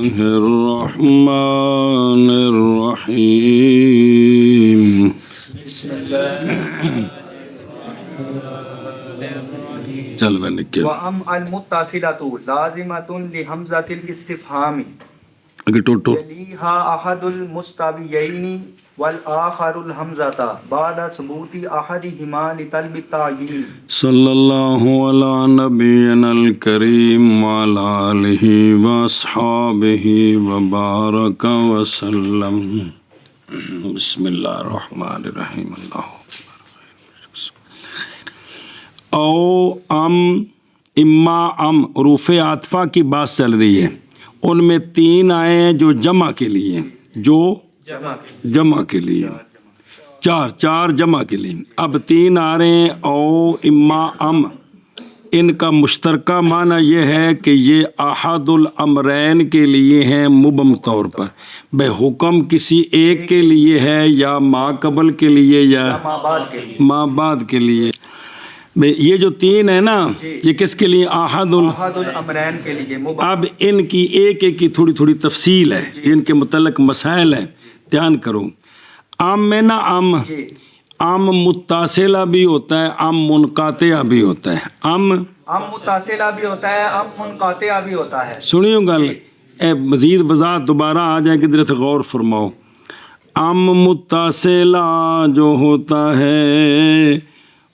الرحمن الرحیم چل میں نکل وَأَمْ الْمُتَّصِلَةُ لَازِمَةٌ لِحَمْزَةِ الْاِسْتِفْهَامِ اگر ٹوٹو يَلِيهَا أَحَدُ الْمُسْتَوِيَّيْنِ وَالْآخَرُ الْحَمْزَةَ بَعْدَ ثُبُوتِ أَحَدِهِمَا لِطَلْبِ التَّعْیِینِ صلی اللہ علی نبینا الکریم وعلی آلہ واصحابہ وبارک وسلم بسم اللہ الرحمن الرحیم اللہ او ام اما ام حروف عاطفہ کی بات چل رہی ہے ان میں 3 آئے ہیں جو جمع کے لیے جمع کے لیے 4 جمع کے لیے اب 3 آ رہے ہیں او اما ام ان کا مشترکہ معنی یہ ہے کہ یہ احد الامرین کے لیے ہیں مبہم طور پر بے حکم کسی ایک کے لیے ہے یا ما قبل کے لیے یا ما بعد کے لیے یہ جو 3 ہے نا یہ کس کے لیے احد الامرین کے لیے اب ان کی ایک کی تھوڑی تفصیل ہے ان کے متعلق مسائل ہیں دھیان کرو ام میں نا ام متصلہ بھی ہوتا ہے ام منقطع بھی ہوتا ہے ام متصلہ بھی ہوتا ہے ام منقطع بھی ہوتا ہے سنیو گل مزید وضاحت دوبارہ آ جائے کہ ادھر غور فرماؤ ام متصلہ جو ہوتا ہے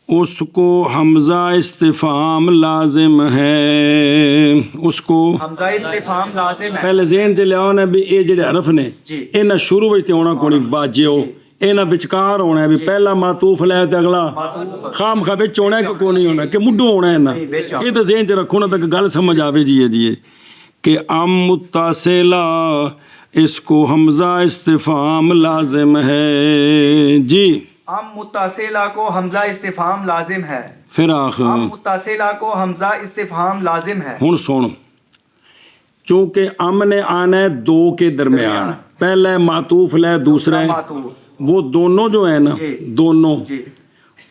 اس کو حمزہ استفہام لازم ہے اس کو حمزہ استفہام لازم ہے پہلے ذہن چ لیاؤ نا بھی یہ جڑے حرف نے انہاں شروع وچ تے ہونا کوئی واجیو انہاں وچکار ہونا ہے بھی پہلا معطوف لے تے اگلا خام خواہ وچ ہونا ہے کہ کوئی نہیں ہونا کہ مڈو ہونا ہے نا یہ تو ذہن چ رکھو نا تک گل سمجھ آوے جی کہ ام متصلہ اس کو حمزہ استفہام لازم ہے جی ام متصلہ کو حمزہ استفہام لازم ہے پھر آخر ام متصلہ کو حمزہ استفہام لازم ہے ہن سن چونکہ ام نے آنا ہے 2 کے درمیان پہلا ہے معطوف لے دوسرا ہے وہ دونوں جو ہیں نا دونوں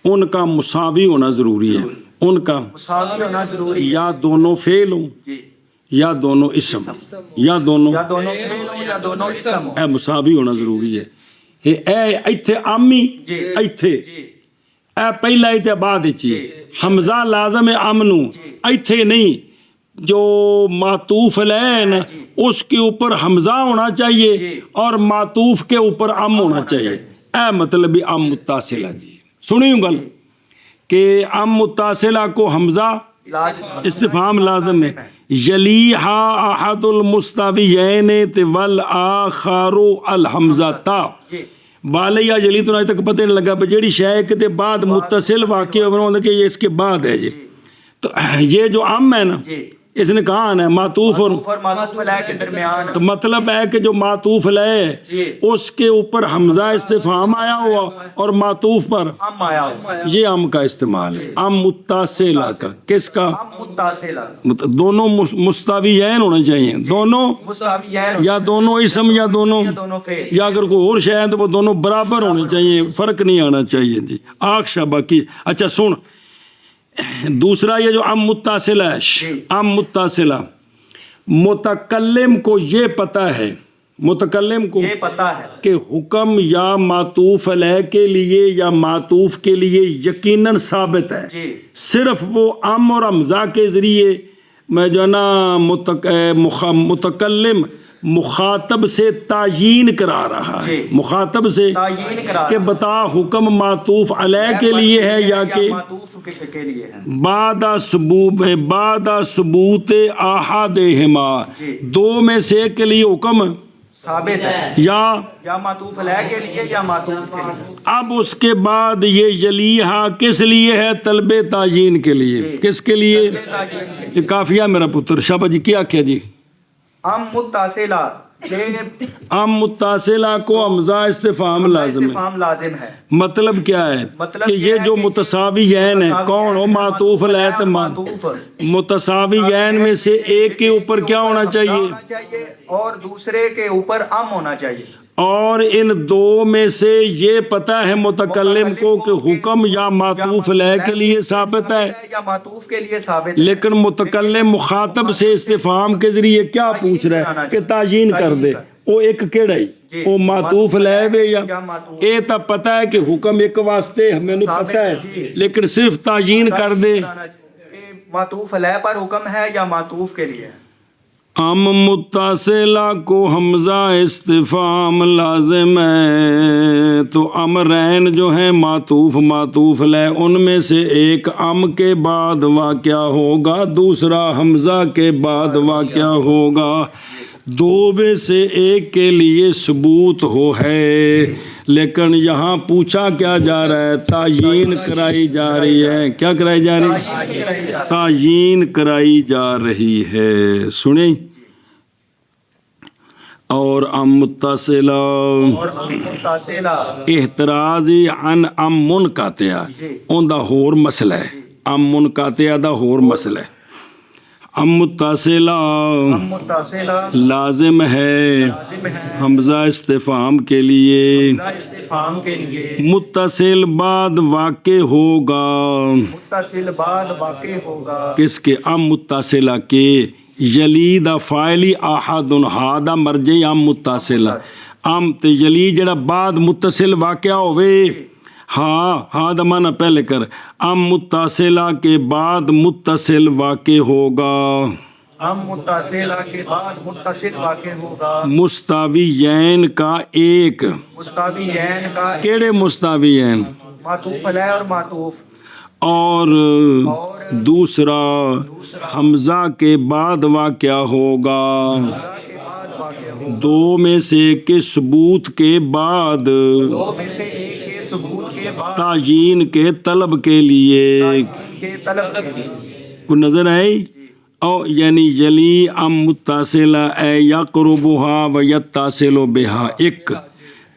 ان کا مساوی ہونا ضروری ہے ان کا مساوی ہونا ضروری ہے یا دونوں فعل ہوں یا دونوں اسم یا دونوں فعل ہوں یا دونوں اسم ہوں مساوی ہونا ضروری ہے ایتھے امی ایتھے پہلا ایتھے بعد چی حمزہ لازم ہے امنو ایتھے نہیں جو معطوف لین اس کے اوپر حمزہ ہونا چاہیے اور معطوف کے اوپر ام ہونا چاہیے مطلب ام متصلہ جی سنیوں گل کہ ام متصلہ کو حمزہ استفہام لازم ہے یلیہا احد المستویین والآخر الحمزہ والے یا جلی تو آج تک پتہ نہیں لگا جیڑی شے کے بعد متصل واقع ہونا کہ یہ اس کے بعد ہے جی تو یہ جو ام ہے نا اس نے کہا ہے معطوف اور معطوف لے کے درمیان تو مطلب ہے کہ جو معطوف لے اس کے اوپر حمزہ استفہام آیا ہوا اور معطوف پر ام آیا ہوا یہ ام کا استعمال ہے ام متصلہ کا کس کا متصلہ دونوں مستویین ہونے چاہیے دونوں مستویین یا دونوں اسم یا دونوں فعل یا اگر کوئی اور شے ہے تو وہ دونوں برابر ہونے چاہیے فرق نہیں آنا چاہیے جی آخ باقی اچھا سن دوسرا یہ جو ام متصلہ ہے ام متصلہ متکلم کو یہ پتہ ہے متکلم کو یہ پتہ ہے کہ حکم یا معطوف علیہ کے لیے یا معطوف کے لیے یقیناً ثابت ہے صرف وہ ام اور حمزہ کے ذریعے میں جو ہے نا متکلم مخاطب سے تعیین کرا رہا ہے مخاطب سے کہ بتا حکم معطوف علیہ کے لیے ہے یا کہ بعد ثبوت احدہما 2 میں سے ایک کے لیے حکم ثابت ہے یا معطوف علیہ کے لیے یا معطوف کے لیے اب اس کے بعد یہ یلیہا کس لیے ہے طلب تعیین کے لیے کس کے لیے یہ کافیہ میرا پتر شاہ جی کیا کیا جی ام متصلہ کو حمزہ استفہام لازم ہے مطلب کیا ہے کہ یہ جو متساویین ہیں کون ہو معطوف علیہ متساویین میں سے ایک کے اوپر کیا ہونا چاہیے اور دوسرے کے اوپر ام ہونا چاہیے اور ان دو میں سے یہ پتہ ہے متکلم کو کہ حکم یا معطوف علیہ کے لیے ثابت ہے، یا معطوف کے لیے ثابت ہے، لیکن متکلم مخاطب سے استفہام کے ذریعے کیا پوچھ رہا ہے کہ تعیین کر دے، وہ ایک کیڑا ہی وہ معطوف علیہ وے یا اے تا پتہ ہے کہ حکم ایک واسطے ہمیں پتہ ہے، لیکن صرف تعیین کر دے کہ معطوف علیہ پر حکم ہے یا معطوف کے لیے۔ ام متصلہ کو حمزہ استفہام لازم ہے، تو امرین جو ہیں معطوف علیہ ان میں سے ایک ام کے بعد واقع ہوگا، دوسرا حمزہ کے بعد واقع ہوگا، دو میں سے ایک کے لیے ثبوت ہو ہے، لیکن یہاں پوچھا کیا جا رہا ہے، تعیین کرائی جا رہی ہے، کیا کرائی جا رہی ہے؟ تعیین کرائی جا رہی ہے، سنیں۔ اور ام متصلہ احترازی عن ام منقطع ان دا ہور مسئلہ ہے، ام منقطع دا ہور مسئلہ ہے۔ ام متصلہ لازم ہے حمزہ استفہام کے لیے، متصل بعد واقع ہوگا، کس کے؟ ام متصلہ کے، یلی دا فاعلی احد ہادا مرجع ام متصلہ، ام تے یلی جڑا بعد متصل واقع ہوئے، ہاں دا معنی پہلے کر، ام متصلہ کے بعد متصل واقع ہوگا، ام متصلہ کے بعد متصل واقع ہوگا، مستویین کا ایک، مستویین کا کیڑے مستویین؟ معطوف علیہ اور معطوف، اور دوسرا حمزہ کے بعد واقع ہوگا، کے بعد واقع ہوگا، دو میں سے کے ثبوت کے بعد، دو میں سے ایک کے ثبوت کے بعد، تعیین کے طلب کے لیے، کے طلب کے لیے۔ کو نظر آئی؟ او یعنی یلی ام متصلہ اے یقربہا و یتصل بہا، ایک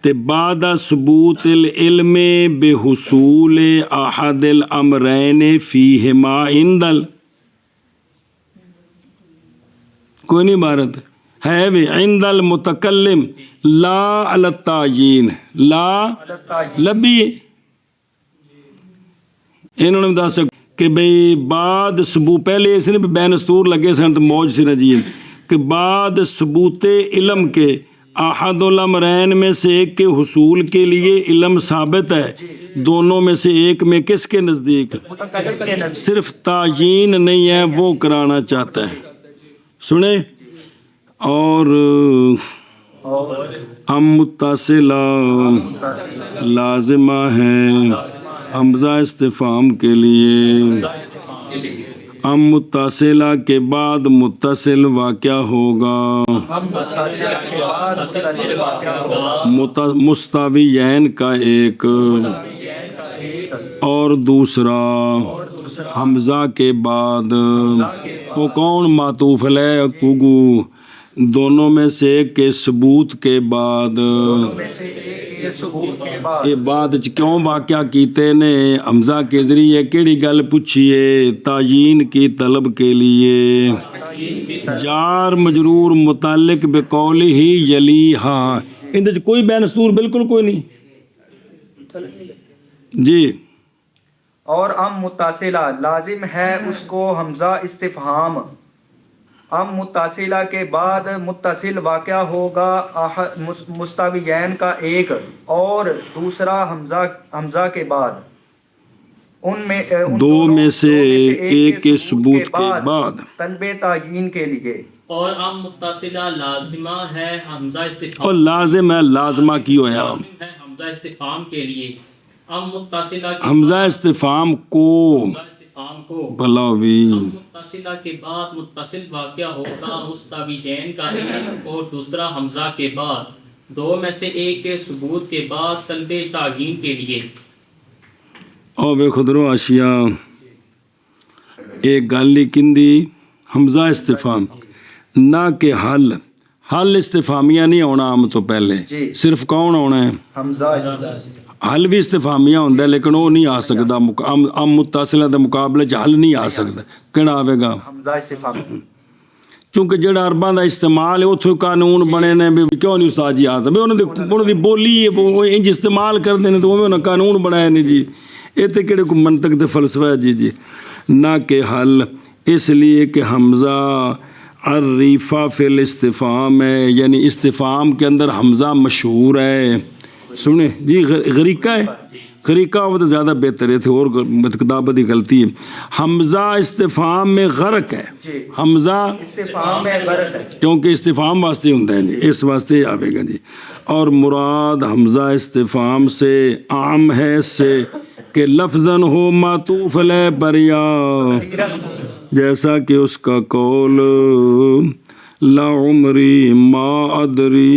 تے بعد ثبوت العلم بحصول احد الامرین فیہما عندل، کوئی نہیں عبارت ہے بھی، عند المتکلم لا علی التعیین، لا لبی انہوں نے دس کہ بھئی بعد ثبوت، پہلے اس نے بین استور لگے سن تو موج سی رجیم، کہ بعد ثبوت علم کے احد الامرین میں سے ایک کے حصول کے لیے علم ثابت ہے، دونوں میں سے ایک میں کس کے نزدیک؟ متکلم کے نزدیک، صرف تعیین نہیں ہے، وہ کرانا چاہتا ہے، سنیں۔ اور ام متصلہ لازمہ ہے حمزہ استفہام کے لیے، ام متصلہ کے بعد متصل واقع ہوگا، مستویین کا ایک، اور دوسرا حمزہ کے بعد، وہ کون؟ معطوف علیہ کوگو، دونوں میں سے ایک کے ثبوت کے بعد، یہ بعد کیوں واقعہ کیتے نے؟ حمزہ کے ذریعے کیڑی گل پوچھیے؟ تعیین کی طلب کے لیے، جار مجرور متعلق بقول ہی یلی، ہاں اندر کوئی بین استور بالکل کوئی نہیں جی۔ اور ام متصلہ لازم ہے اس کو حمزہ استفہام، ام متصلہ کے بعد متصل واقع ہوگا مستویین کا ایک، اور دوسرا حمزہ کے بعد، ان دو میں سے ایک کے ثبوت کے بعد طلب تعیین کے لیے۔ اور ام متصلہ لازمہ ہے حمزہ استفہام، اور لازم ہے لازمہ کی ہویا، لازم ہے حمزہ استفہام کے لیے، ام متصلہ کے حمزہ استفہام کو استفہام کو، بلاوی، ام متصلہ کے بعد متصل واقع ہوگا مستویین کا ایک، اور دوسرا حمزہ کے بعد، دو میں سے ایک کے ثبوت کے بعد طلب تعیین کے لیے۔ او بے خدرو آشیا ایک گالی کندی حمزہ استفہام نہ کہ حل استفہامیہ نہیں ہونا عام تو پہلے، صرف کون ہونا ہے؟ حمزہ۔ حل بھی استفہامیہ ہوتا ہے لیکن وہ نہیں آ سکتا، ام متصلہ دے مقابلے چ حل نہیں آ سکتا، کہڑا آئے گا؟ حمزہ استفہام۔ چونکہ جڑا عرباں دا استعمال ہے اتھوں قانون بنے نے بھی کیوں نہیں استاد جی آزم انہوں دی بولی ہے وہ انج استعمال کر دینے تو انہوں نے قانون بنائے نے جی یہ تو کہڑے کو منطق تے فلسفہ ہے جی نہ کہ حل اس لیے کہ حمزہ عریفہ فی الاستفہام ہے یعنی استفہام کے اندر حمزہ مشہور ہے سنیں جی غریقہ ہے غریقہ وہ تو زیادہ بہتر ہے تھے اور کتابت ہی غلطی ہے حمزہ استفہام میں غرق ہے حمزہ استفہام میں غرق ہے کیونکہ استفہام واسطے ہوتا ہے جی اس واسطے آوے گا جی اور مراد حمزہ استفہام سے عام ہے اس سے کہ لفظاً ہو معطوف علیہ بریا جیسا کہ اس کا قول لا عمری ما ادری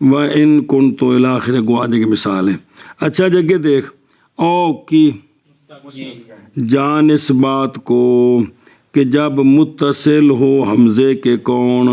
وَإِن كُنْتُ إِلَى آخِرِ کو آدھے کی مثال ہے اچھا جگہ دیکھ او کی جان اس بات کو کہ جب متصل ہو حمزے کے کون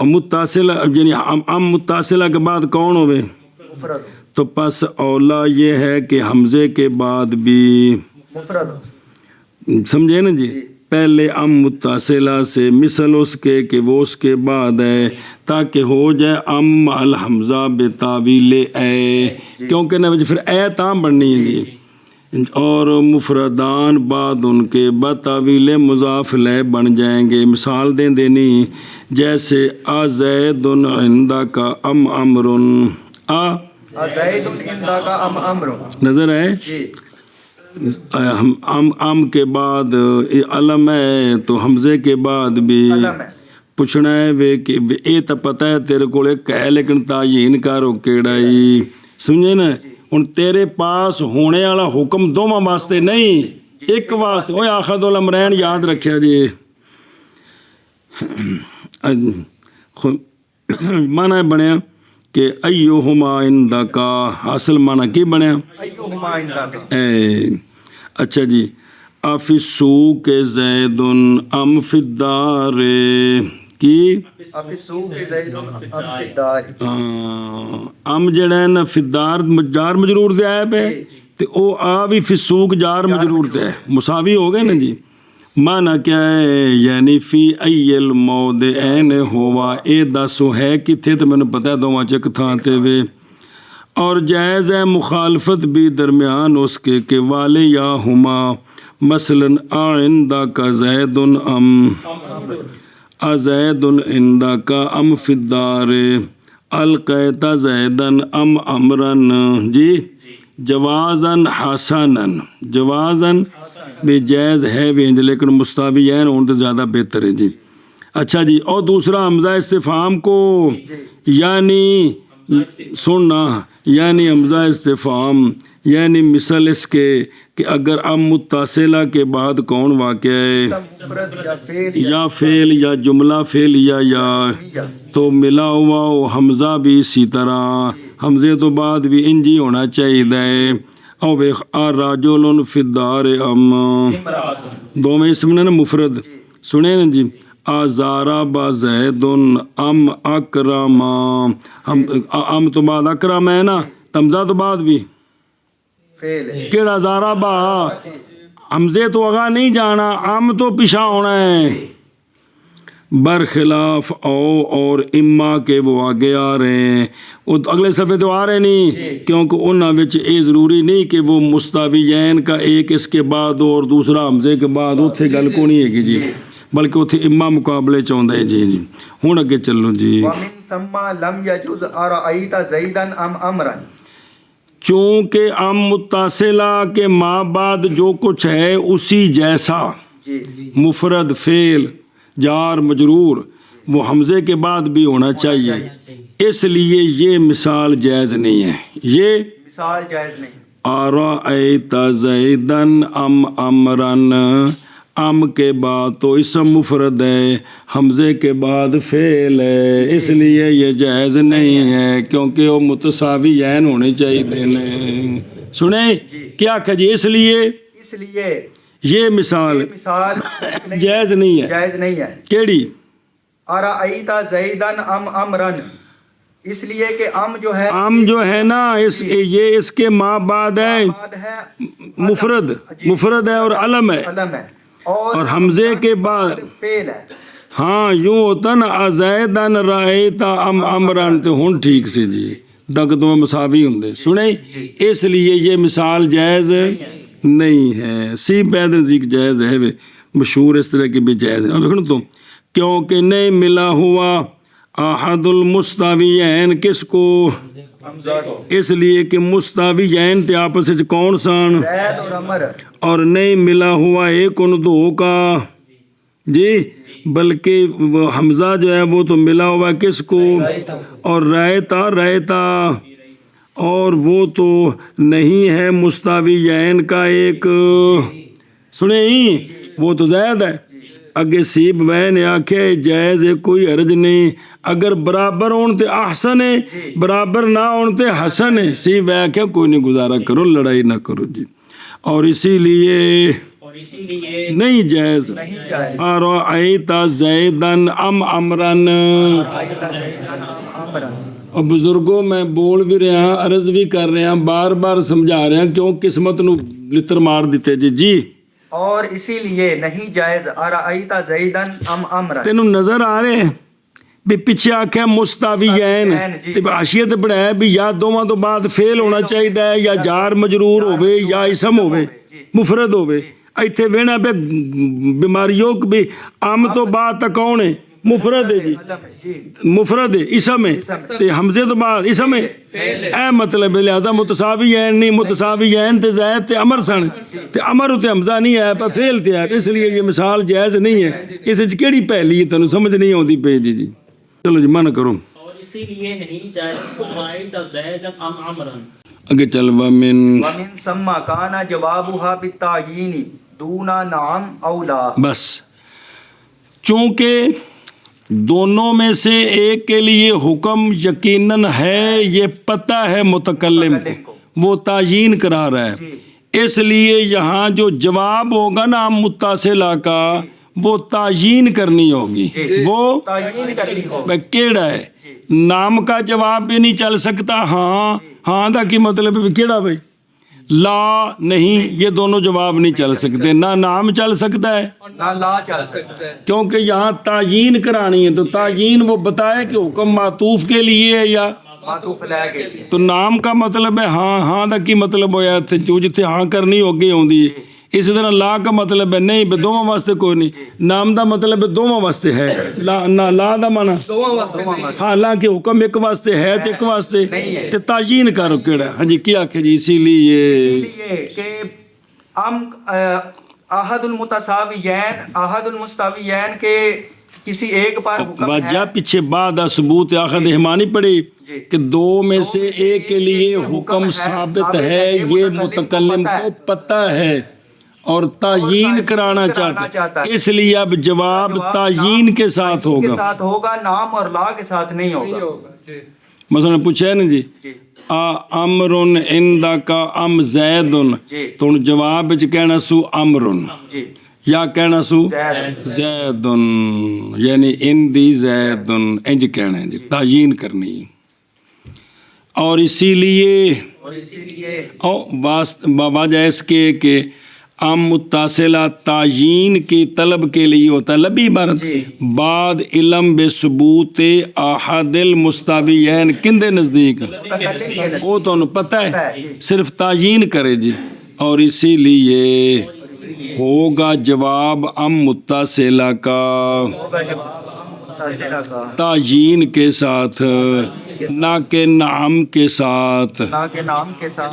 متصل یعنی ام متصلہ کے بعد کون ہوئے مفرد تو پس اولا یہ ہے کہ حمزے کے بعد بھی مفرد سمجھے نا جی پہلے ام متصلہ سے مثل اس کے کہ وہ اس کے بعد ہے تاکہ ہو جائے ام الحمزہ بتاویل اے کیونکہ نہ پھر اے تام بننی ہے جی اور مفردان بعد ان کے بتاویل مضاف لے بن جائیں گے مثال دیں دینی جیسے زید عندک ام امر زید عندک ام امر نظر ہے جی ام کے بعد علم ہے تو حمزے کے بعد بھی علم ہے پوچھنا ہے وے کہ یہ تو پتہ ہے تیرے کو ایک ہے لیکن تعین کرو کیڑائی سمجھے نا ہن تیرے پاس ہونے والا حکم دوواں واسطے نہیں ایک واسطے اوے آخذ الامرین یاد رکھیا جی مانا بنیا کہ ایہما عندک حاصل مانا کی بنیا ایہما عندک اچھا جی افی السوق زید ام فی الدار کی افی السوق زید ام فی الدار ام جڑا ہے نا فی الدار جار مجرور دے آئے پہ تے او آ بھی فی السوق جار مجرور دے مساوی ہو گئے نا جی مانا کیا ہے یعنی فی ای الموضعین ہوا اے دسو ہے کتھے تو میں نے پتہ ہے دو چک تھانتے ہوئے اور جائز ہے مخالفت بھی درمیان اس کے کہ والے یا ہما مثلاً عندک زید ام زید عندک ام فی الدار القیت زیدن ام امرن جی جوازن حسنن جوازن بھی جائز ہے بھی لیکن مستویین ہوں تو زیادہ بہتر ہے جی اچھا جی اور دوسرا حمزہ استفہام کو یعنی سننا یعنی حمزہ استفہام یعنی مثل اس کے کہ اگر ام متصلہ کے بعد کون واقع ہے یا فعل یا جملہ فعل یا تو ملا ہوا ہو حمزہ بھی اسی طرح حمزے تو بعد بھی انجی ہونا چاہیے او بے راجل فی الدار ام دو میں اسم نے نا مفرد سنے نا جی آزارا با زید ام اکرم ام تو بعد اکرم ہے نا تمزہ تو بعد بھی کیڑا زارا با حمزے تو اگا نہیں جانا ام تو پیچھا ہونا ہے برخلاف او اور اما کے وہ آگے آ رہے ہیں وہ اگلے صفحے تو آ رہے نہیں کیونکہ انہاں وچ اے ضروری نہیں کہ وہ مستویین کا ایک اس کے بعد اور دوسرا حمزے کے بعد اتھے گل کو نہیں ہے کہ جی بلکہ اتھے اما مقابلے چاہتا ہے جی ہوں اگے چلو جی وَمِن ثَمَّ لَمْ يَجُزْ أَرَأَيْتَ زَيْدًا أَمْ أَمْرًا چونکہ ام متصلہ کے ماں بعد جو کچھ ہے اسی جیسا مفرد فعل جار مجرور وہ حمزے کے بعد بھی ہونا چاہیے اس لیے یہ مثال جائز نہیں ہے یہ مثال جائز نہیں آرأیت زیدن ام امرن ام کے بعد تو اسم مفرد ہے حمزے کے بعد فعل ہے اس لیے یہ جائز نہیں ہے کیونکہ وہ متساویین ہونے چاہیے سنیں کیا کہ جی اس لیے یہ مثال جائز نہیں ہے جائز نہیں ہے کیڑی ارأیت زیدن ام امرن اس لیے کہ ام جو ہے نا یہ اس کے ماں بعد ہے مفرد ہے اور علم ہے اور حمزے کے بعد فعل ہے. ہاں یوں ہوتا نا ازیدن رایتا ام امرن تو ہن ٹھیک سے جی تک تو مساوی ہوں سنیں اس لیے یہ مثال جائز نہیں ہے. سی پیدر ذیک جائز ہے مشہور اس طرح کی بھی جائز ہے. دیکھو تو کیونکہ نہیں ملا ہوا احد المستویین کس کو حمزہ کو. اس لیے کہ مستویین تے آپس وچ کون سن زید اور عمر. اور نہیں ملا ہوا ایک ان دو کا جی بلکہ وہ حمزہ جو ہے وہ تو ملا ہوا کس کو اور رایتا اور وہ تو نہیں ہے مستویین کا ایک سنیں وہ تو زید ہے. اگے سیب وین آکھے جائز ہے کوئی حرج نہیں اگر برابر ہون تے احسن ہے برابر نہ ہون تے حسن ہے. سیب آکھے کوئی نہیں گزارا کرو لڑائی نہ کرو جی. اور اسی لیے نہیں جائز ارأیتا زیدن ام امرن. اور بزرگوں میں بول بھی رہا ہاں عرض بھی کر رہے ہیں بار بار سمجھا رہے ہیں کیوں قسمت نو لتر مار دیتے جی. اور اسی لیے نہیں جائز ارأیتا زیدن ام امرن. تینوں نظر آ رہے ہیں بھی پیچھے آکھیا مستویین تے حاشیے تے پڑھایا بھی یا دوواں تو بعد فعل ہونا چاہیے یا جار مجرور ہوے یا اسم ہوے مفرد ہوے. ایتھے وینا پہ بیماریوں بھی ام تو بعد تک کون ہے مفرد ہے جی مفرد ہے اسم ہے تے حمزے تو بعد اسم ہے اے مطلب لہذا متساویین نہیں متساویین تے زید تے امر سن تے امر تے حمزہ نہیں ہے پر فعل تے ہے. اس لیے یہ مثال جائز نہیں ہے. اس وچ کیڑی پہلی ہے تانوں سمجھ نہیں آندی پئی جی. چلو جی من کرو. اور اسی لیے نہیں جائز رأیت زیدن ام امرن. اگے چل ومن ثم کان جوابها بالتعیین دون نعم او لا. بس چونکہ دونوں میں سے ایک کے لیے حکم یقیناً ہے یہ پتہ ہے متکلم کو وہ تعیین کرا رہا ہے. اس لیے یہاں جو جواب ہوگا نا متصلہ کا وہ تعیین کرنی ہوگی. وہ تعیین کرنی ہو کیڑا ہے نام کا جواب بھی نہیں چل سکتا. ہاں دا کی مطلب ہے کیڑا بھائی لا نہیں یہ دونوں جواب نہیں چل سکتے. نہ نام چل سکتا ہے نہ لا چل سکتا ہے کیونکہ یہاں تعیین کرانی ہے تو تعیین وہ بتائے کہ حکم معطوف کے لیے ہے یا معطوف علیہ کے لیے. تو نام کا مطلب ہے ہاں دا کی مطلب ہویا جو جتھے ہاں کرنی ہوگی ہوندی ہے. اسی طرح لا کا مطلب ہے نہیں بے دوواں واسطے کوئی نہیں. نام دا مطلب ہے دوواں واسطے ہے. لا دا معنی ہاں لا کے حکم ایک واسطے ہے تے ایک واسطے تے تعیین کرو کیڑا. ہاں جی کیا کہ جی اسی لیے کہ ام احد المستویین کے کسی ایک پر حکم ہے. وجہ پیچھے بعد ثبوت اخذ احمانی پڑی کہ دو میں سے ایک کے لیے حکم ثابت ہے یہ متکلم کو پتہ ہے اور تعیین کرانا چاہتا ہے. اس لیے اب جواب تعیین کے ساتھ ہوگا نام اور لا کے ساتھ نہیں ہوگا. مثلا پوچھا ہے نا جی امرن عندک ام زیدن تو جواب وچ کہنا سو امرن یا کہنا سو زیدن یعنی اندی زیدن انج کہنا ہے جی تعیین کرنی. اور اسی لیے وجہ اس کے کہ ام متصلہ تعیین کی طلب کے لیے ہوتا ہے. لبی عبارت بعد علم بے ثبوت احد المستویین کندے نزدیک وہ تو انہوں پتہ ہے صرف تعیین کرے جی. اور اسی لیے ہوگا جواب ام متصلہ کا تعیین کے ساتھ نہ کہ نام کے ساتھ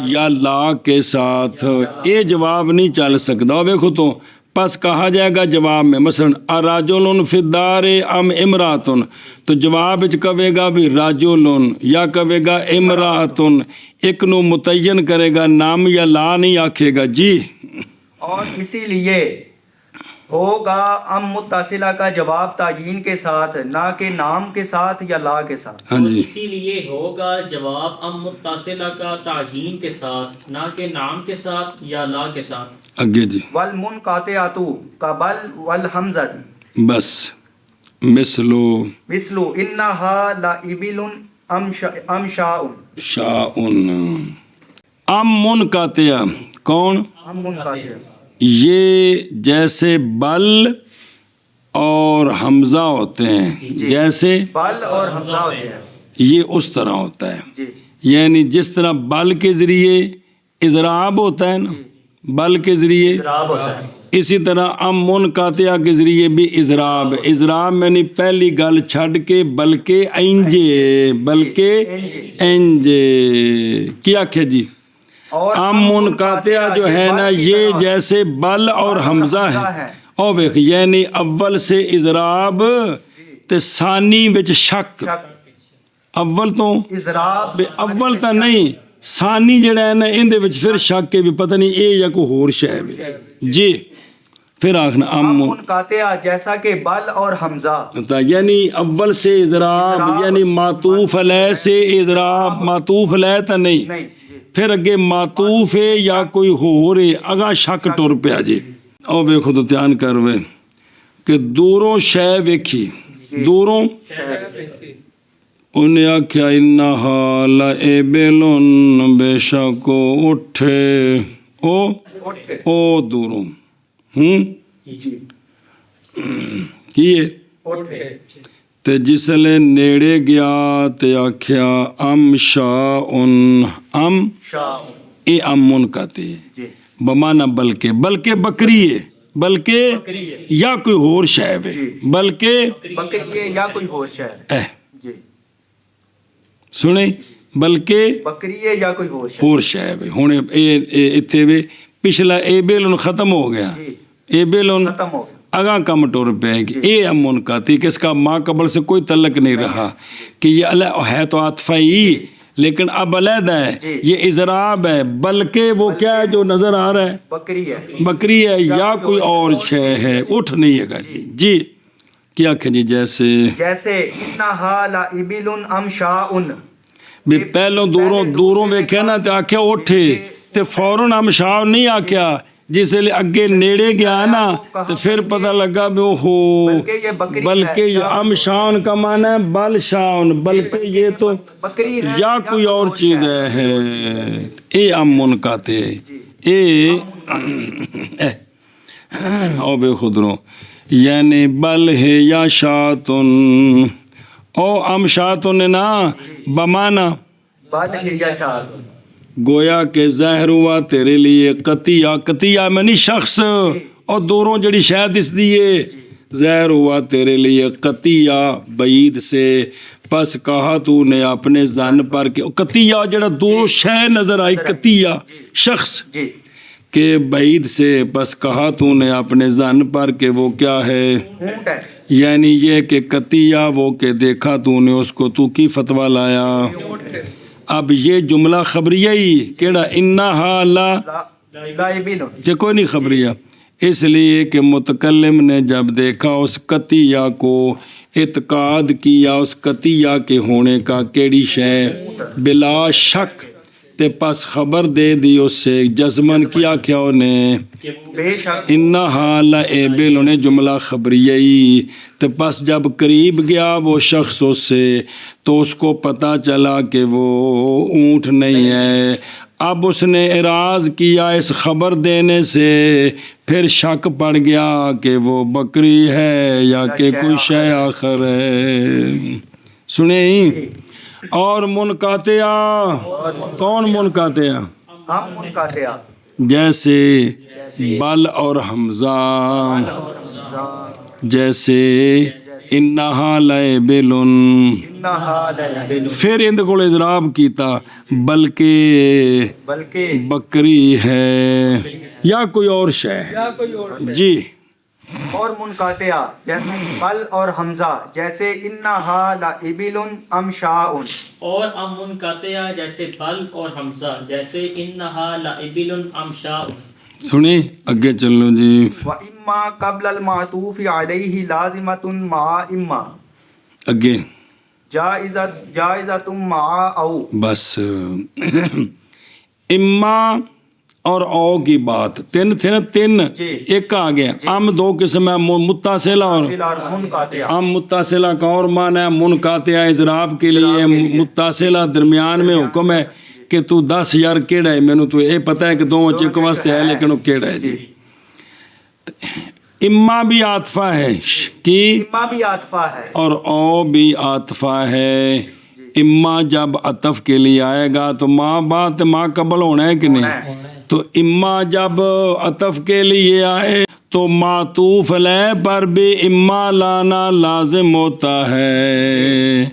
یا لا کے ساتھ. یہ جواب نہیں چل سکتا. دیکھو تو پس کہا جائے گا جواب میں مثلا راجل فی الدار ام امراتن تو جواب کہے گا بھی راجل یا کہے گا امراتن ایک نو متعین کرے گا نام یا لا نہیں آکھے گا جی. اور اسی لیے ہوگا ام متصلہ کا جواب تعیین کے ساتھ نہ کہ نام کے ساتھ یا لا کے ساتھ. ہاں جی اسی لیے ہوگا جواب ام متصلہ کا تعیین کے ساتھ نہ کہ نام کے ساتھ یا لا کے ساتھ. اگے جی والمنقطعۃ قبل والحمزۃ بس مثلو انہا لابل ام شاء ام منقطع کون ام منقطع یہ جیسے بل اور حمزہ ہوتے ہیں، جیسے بل اور حمزہ ہوتے ہیں، یہ اس طرح ہوتا ہے، جی یعنی جس طرح بل کے ذریعے اضراب ہوتا ہے نا، بل کے ذریعے، اضراب ہوتا ہے، اسی طرح ام منقطع کے ذریعے بھی اضراب، اضراب میں نے پہلی گل چھڈ کے بلکہ انجے، بلکہ انجے کیا کہ جی اور ام منقطع جو ہے نا یہ جیسے بل اور حمزہ ہے، او ویکھ یعنی اول سے اضراب تے ثانی وچ شک، اول تو اضراب اول تا نہیں ثانی جڑا ہے نا اندے وچ پھر شک کے بھی پتہ نہیں اے یا کوئی ہور شے ہے جی، پھر آخنا ام منقطع جیسا کہ بل اور حمزہ، یعنی اول سے اضراب یعنی معطوف علیہ سے اضراب، معطوف علیہ تا نہیں، نہیں پھر اگے معطوف ہے یا کوئی ہور ہے، اگا شک ٹر پیا جی۔ او ویکھو تو دھیان کر وے کہ دوروں شے ویکھی، دوروں انہیں آکھیا انہا لعبلن بے شک اٹھے او دوروں کیے تے جسلے نیڑے گیا تے آکھیا ام شاءن، ام اے ام منقطع جی بمانا بلکہ، بلکہ بکری ہے، بلکہ یا کوئی ہور شے ہے، بلکہ بکری یا کوئی ہوش ہے، اے جی سنیں بلکہ بکری یا کوئی ہوش ہے، ہور شے ہے۔ ہن ایتھے وے پچھلا ایبلن ختم ہو گیا، جی ایبلن ختم ہو گیا، اگاں کم ٹور پہ ہے کہ اے ام منقطع کہ اس کا ماں قبل سے کوئی تعلق نہیں رہا، کہ یہ ہے تو عاطفہ ہی لیکن اب علیحدہ ہے، یہ اضراب ہے، بلکہ وہ کیا ہے جو نظر آ رہا ہے بکری ہے، بکری ہے یا کوئی اور شے ہے، اٹھ نہیں ہے گا جی جی کیا کہ جی جیسے جیسے انہا لعبل ام شاءن، بھی پہلوں دوروں ویکھیا نا تے آکھیا اٹھے تے فوراً ہم شاہ نہیں آکھیا، جس لئے اگے نیڑے گیا نا تو پھر پتہ لگا بھی اوہو بلکہ یہ ام شاون کا معنی ہے بل شاون، بلکہ یہ تو بکری ہے یا کوئی اور چیز ہے، اے ام منقطع اے او بے خدروں یعنی بل ہے یا شاتن او ام شاتن نا بمانا بل ہے یا شاءن، گویا کہ ظاہر ہوا تیرے لیے قطیہ، قطیہ میں نہیں شخص اور دوروں جڑی شاید اس دیئے ظاہر ہوا تیرے لیے قطیہ بعید سے، پس کہا تو نے اپنے ذن پر کہ قطیہ جڑا دوروں شے نظر آئی قطیہ شخص جی کہ بعید سے، پس کہا تو نے اپنے ذن پر کہ وہ کیا ہے، اونٹ ہے، یعنی یہ کہ قطیہ وہ کہ دیکھا تو نے اس کو تو کی فتویٰ لایا۔ اب یہ جملہ خبریہ ہی کیڑا انہا لعبل، کہ کوئی نہیں خبریہ، اس لیے کہ متکلم نے جب دیکھا اس قطیہ کو اعتقاد کیا اس قطیہ کے ہونے کا کیڑی شے بلا شک تے پس خبر دے دی اس سے جزمن کیا کیا انہیں بے شک انہا لعبل انہیں جملہ خبریہ ہی تے پس جب قریب گیا وہ شخص اس سے تو اس کو پتہ چلا کہ وہ اونٹ نہیں ہے، اب اس نے اعراض کیا اس خبر دینے سے، پھر شک پڑ گیا کہ وہ بکری ہے یا کہ کوئی شے آخر ہے۔ سنیں اور منقطع کون منقطع ام منقطع جیسے بل اور حمزہ، جیسے انہا لعبل انہا لعبل، پھر اند کو اضراب کیتا بلکہ بلکہ بکری ہے یا کوئی اور شے ہے جی۔ اور منقطع جیسے بل اور حمزہ، جیسے انہا لعبل ام شاءن، اور ام منقطع جیسے بل اور حمزہ، جیسے انہا لعبل ام شاء۔ سنیں اگے چلو جی، وَإِمَّا قبل المعطوف علیہ لازمۃ مع اما اگے جائزۃ مع او، بس اما اور او کی بات تین تھے نا، تین ایک آ گیا، ام دو قسم ہے متصلہ اور منقطع، ام متصلہ کا اور معنی ہے منقطع اضراب کے لیے، متصلہ درمیان میں حکم ہے کہ تو 10 یار کیڑا ہے، میں نے تو یہ پتہ ہے کہ دو چیک واسطے ہے لیکن وہ کیڑا ہے جی۔ اما بھی عاطفہ ہے کی اما بھی عاطفہ ہے اور او بھی عاطفہ ہے. اما جب عطف کے لیے آئے گا تو ماں بات ماں قبل ہونا ہے کہ نہیں؟ تو اما جب عطف کے لیے آئے تو معطوف علیہ پر بھی اما لانا لازم ہوتا ہے.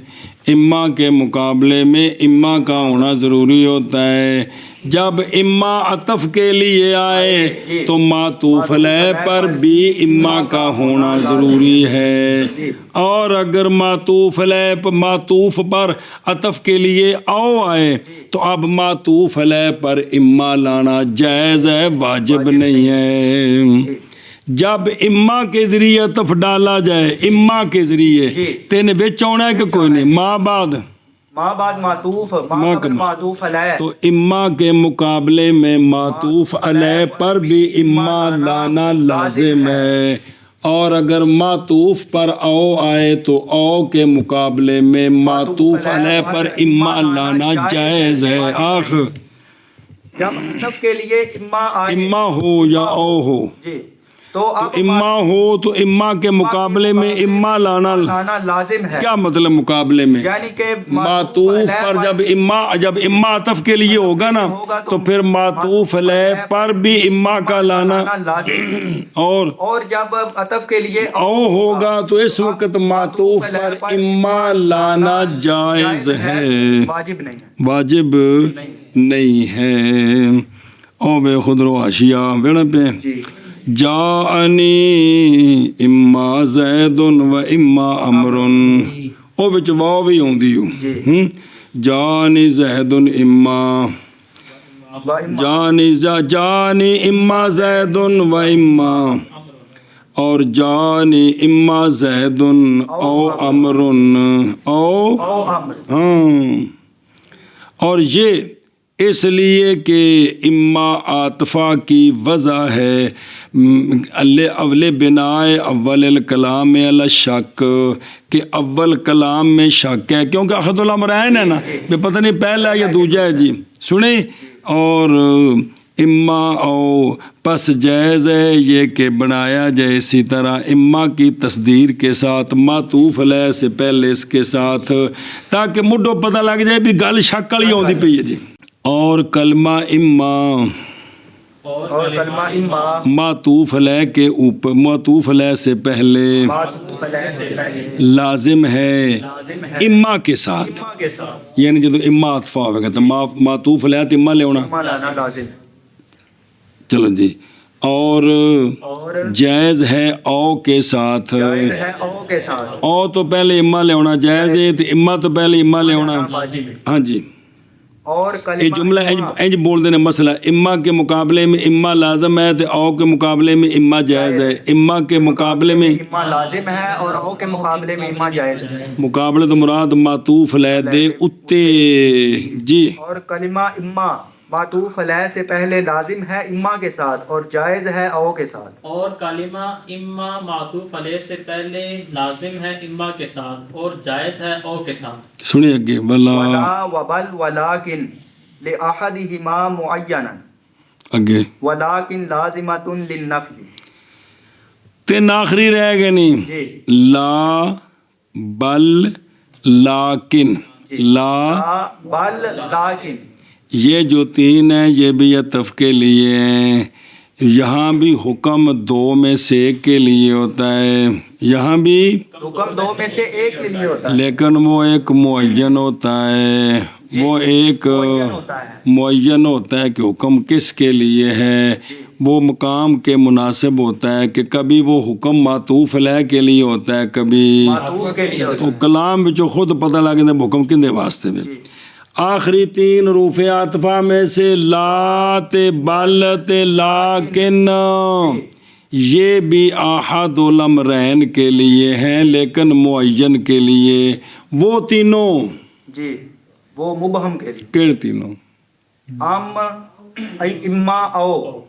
اما کے مقابلے میں اما کا ہونا ضروری ہوتا ہے. جب اما عطف کے لیے آئے تو معطوف علیہ پر بھی اما کا ہونا ضروری ہے. اور اگر معطوف علیہ معطوف پر عطف کے لیے او آئے تو اب معطوف علیہ پر اما لانا جائز ہے، واجب نہیں ہے. جب اما کے ذریعے عطف ڈالا جائے، اما کے ذریعے تین وچ ہونا ہے کہ کوئی نہیں، ماں بعد ماں بعد معطوف ماں قبل معطوف علیہ. تو اما کے مقابلے میں معطوف علیہ پر بھی اما لانا لازم ہے. اور اگر معطوف پر او آئے تو او کے مقابلے میں معطوف علیہ پر اما لانا جائز ہے. آخر جب عطف کے لیے اما آئے اما ہو یا او ہو، جی تو اب اما ہو تو اما کے مقابلے میں اما لانا لانا لازم ہے. کیا مطلب مقابلے میں؟ یعنی کہ معطوف پر جب اما عطف کے لیے ہوگا نا تو پھر معطوف علیہ پر بھی اما کا لانا. لازم. اور جب عطف کے لیے او ہوگا تو اس وقت معطوف پر اما لانا جائز ہے، واجب نہیں ہے. واجب نہیں ہے. او بے خدرو حاشیہ بیڑ پہ جی جاءنی اما زید و اما امر، او وچ واو بھی ہوندی ہو. جاءنی زید اما جانی اما زید و اما، اور جانی اما زید او امر او ہاں. اور یہ اس لیے کہ اما عاطفہ کی وضع ہے اول بنائے اول الکلام علی الشک، کہ اول کلام میں شک ہے کیونکہ احد الامرین ہے نا، پتہ نہیں پہلا یا دوجا ہے جی سنیں. اور اما او پس جائز ہے یہ کہ بنایا جائے اسی طرح اما کی تصدیر کے ساتھ معطوف علیہ سے پہلے اس کے ساتھ، تاکہ مڈو پتہ لگ جائے بھی گل شک والی ہوندی پئی ہے جی. اور کلمہ اما اور کلمہ اما معطوف علیہ کے اوپر معطوف علیہ سے پہلے معطوف علیہ سے پہلے لازم ہے اما کے ساتھ. اما کے ساتھ یعنی جب اما عطفہ ہوئے گا تو معطوف علیہ تو اما لے ہونا. اما لانا لازم. چلو جی. اور جائز ہے او کے ساتھ، جائز ہے او کے ساتھ. او تو پہلے اما لے ہونا جائز ہے تو اما تو پہلے اما لے ہونا. ہاں جی. اور یہ جملہ انج بول دینے مسئلہ اما کے مقابلے میں اما لازم ہے تو او کے مقابلے میں اما جائز ہے. اما کے مقابلے میں اما لازم ہے اور او کے مقابلے میں اما جائز ہے. مقابلے تو مراد معطوف علیہ دے اتے جی. اور کلمہ اما معطوف علیہ سے پہلے لازم ہے اما کے ساتھ اور جائز ہے او کے ساتھ. اور کلمہ اما معطوف علیہ سے پہلے لازم ہے اما کے ساتھ اور جائز ہے او کے ساتھ. سنیے اگے ولا وبل ولکن لأحدہما معینا اگے ولکن لازمۃ للنفی. تین آخری رہ گئے نہیں جی. لا بل لاکن لا بل لاکن یہ جو تین ہیں یہ بھی عطف کے لیے ہیں. یہاں بھی حکم دو میں سے ایک کے لیے ہوتا ہے، یہاں بھی حکم دو میں سے ایک کے لیے ہوتا ہے لیکن وہ ایک معین ہوتا ہے، وہ ایک معین ہوتا ہے کہ حکم کس کے لیے ہے، وہ مقام کے مناسب ہوتا ہے کہ کبھی وہ حکم معطوف علیہ کے لیے ہوتا ہے کبھی معطوف کے لیے ہوتا وہ کلام وچوں خود پتہ لگ جائے حکم کندے واسطے میں. آخری تین حروف عاطفہ میں سے لا تے بل تے لاکن یہ بھی احد الامرین کے لیے ہیں لیکن معین کے لیے. وہ تینوں جی وہ مبہم کے لیے کیڑے تینوں اما او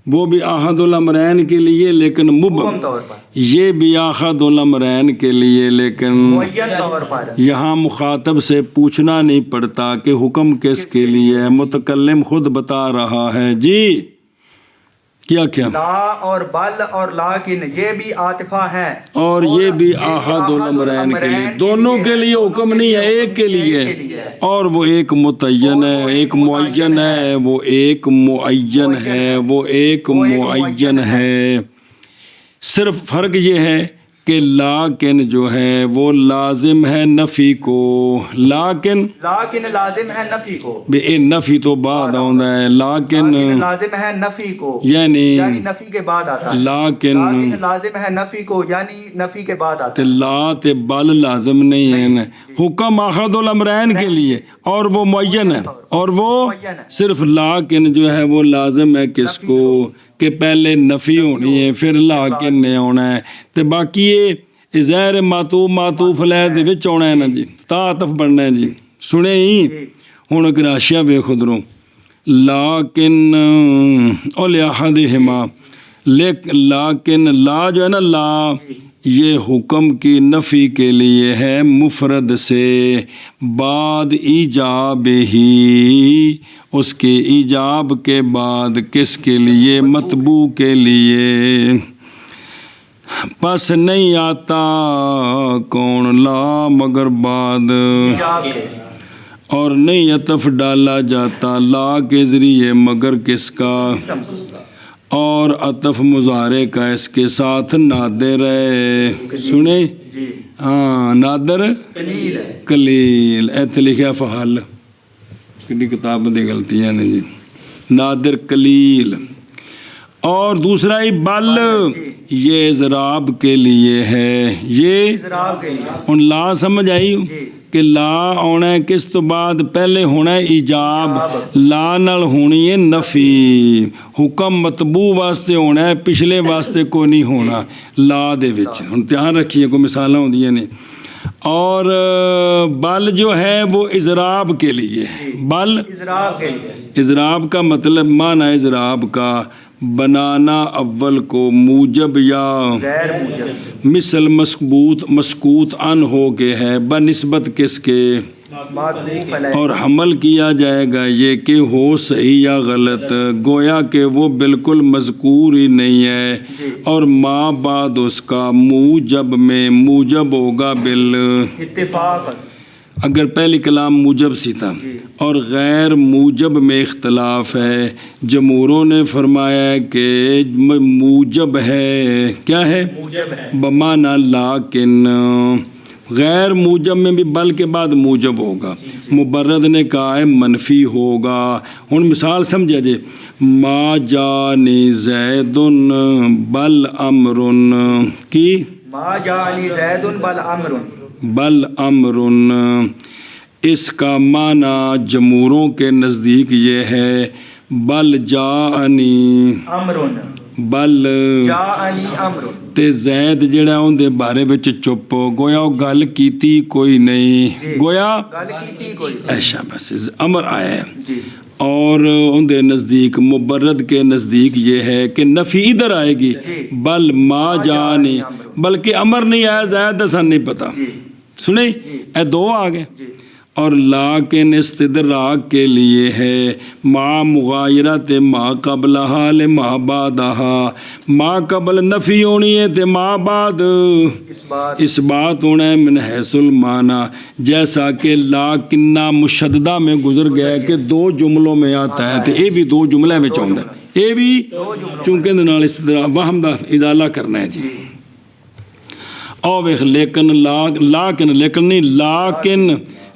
وہ بھی احد الامرین کے لیے لیکن مبہم طور پر، یہ بھی احد الامرین کے لیے لیکن معین طور پر. یہاں مخاطب سے پوچھنا نہیں پڑتا کہ حکم کس کے لیے ہے، متکلم خود بتا رہا ہے جی کیا کیا لا اور بل اور لاکن یہ بھی عاطفہ ہیں اور یہ بھی احد الامرین کے لیے، دونوں کے لیے حکم نہیں ہے، ایک کے لیے ہے، اور وہ ایک متعین ہے، ایک معین ہے، وہ ایک معین ہے، وہ ایک معین ہے۔ صرف فرق یہ ہے کہ لیکن جو ہے وہ لازم ہے نفی کو، لیکن لازم ہے نفی کو، بے نفی تو بعد آتا ہے، لیکن لازم ہے نفی کو یعنی نفی کے بعد آتا ہے، لیکن لازم ہے نفی کو یعنی نفی کے بعد آتا تے ہے۔ لا تے بل لازم نہیں ہے نا، حکم احد الامرین کے لیے اور وہ معین ہے، اور وہ صرف لیکن جو ہے وہ لازم ہے کس کو کہ پہلے نفی ہونی ہے پھر لیکن نے آنا ہے، تے باقی یہ زہر معطوف علیہ دے وچ آنا ہے نا جی، تعاطف بننا ہے جی۔ سنے ہی ہن اگر اشیا ویکھ ادھروں، لیکن او لأحدہما، لیکن لا جو ہے نا، لا یہ حکم کی نفی کے لیے ہے مفرد سے، بعد ایجاب ہی، اس کے ایجاب کے بعد کس کے لیے؟ مطبوع کے لیے۔ پس نہیں آتا کون لا مگر بعد، اور نہیں عطف ڈالا جاتا لا کے ذریعے مگر کس کا؟ اور عطف مضارع کا اس کے ساتھ نادر ہے، سنے ہاں نادر قلیل، ایتھے لکھا فحل، کتنی کتاب دی غلطیاں نے جی، نادر قلیل۔ اور دوسرا ہی بل، یہ اضراب کے لیے ہے، یہ ان لا سمجھ آئی کہ لا آنا ہے کس تو بعد؟ پہلے ہونا ہے ایجاب، لا نال ہونی ہے نفی، حکم مطبوع واسطے ہونا ہے، پچھلے واسطے کوئی نہیں ہونا لا دے وچ۔ ہن دھیان رکھیے کوئی مثالاں ہوندیاں نے۔ اور بل جو ہے وہ اضراب کے لیے، بل اضراب کا مطلب معنی اضراب کا بنانا اول کو موجب یا مثل مسکوت ان ہو کے ہے، بنسبت کس کے؟ اور حمل کیا جائے گا یہ کہ ہو صحیح یا غلط، گویا کہ وہ بالکل مذکور ہی نہیں ہے، اور ما بعد اس کا موجب میں موجب ہوگا بال اتفاق، اگر پہلی کلام موجب سی تھا اور غیر موجب میں اختلاف ہے، جمہوروں نے فرمایا ہے کہ موجب ہے، کیا ہے؟ بمعنی لیکن، غیر موجب میں بھی بل کے بعد موجب ہوگا، مبرد نے کہا ہے منفی ہوگا۔ ہن مثال سمجھا جے، ما جانی زید بل امر کی، ما جانی زید بل امر، بل امر، اس کا معنی جمہوروں کے نزدیک یہ ہے بل جاءنی امر، بل جاءنی امر، تے زید جڑا اون دے بارے وچ چپ، گویا وہ گل کیتی کوئی نہیں، گویا گل کیتی کوئی ایشا بس امر آیا ہے۔ اور ان دے نزدیک مبرد کے نزدیک یہ ہے کہ نفی ادھر آئے گی، بل ما جانی، بلکہ امر نہیں آیا، زید اصلا نہیں پتا، سنیں اے دو آگئے۔ اور لیکن استدراک کے لیے ہے ما مغایرت ما قبلہا لما بعدہا، ما قبل نفی ہونی ہے تے ما بعد اس بات ہونا ہے من حیث المعنی، جیسا کہ لیکنہ مشددہ میں گزر گیا ہے کہ دو جملوں میں آتا ہے، تے اے بھی دو جملے میں چاہتا ہے، اے بھی چونکہ نال استدراک وہم دا ازالہ کرنا ہے جی۔ اور لیکن لیکن نہیں، لیکن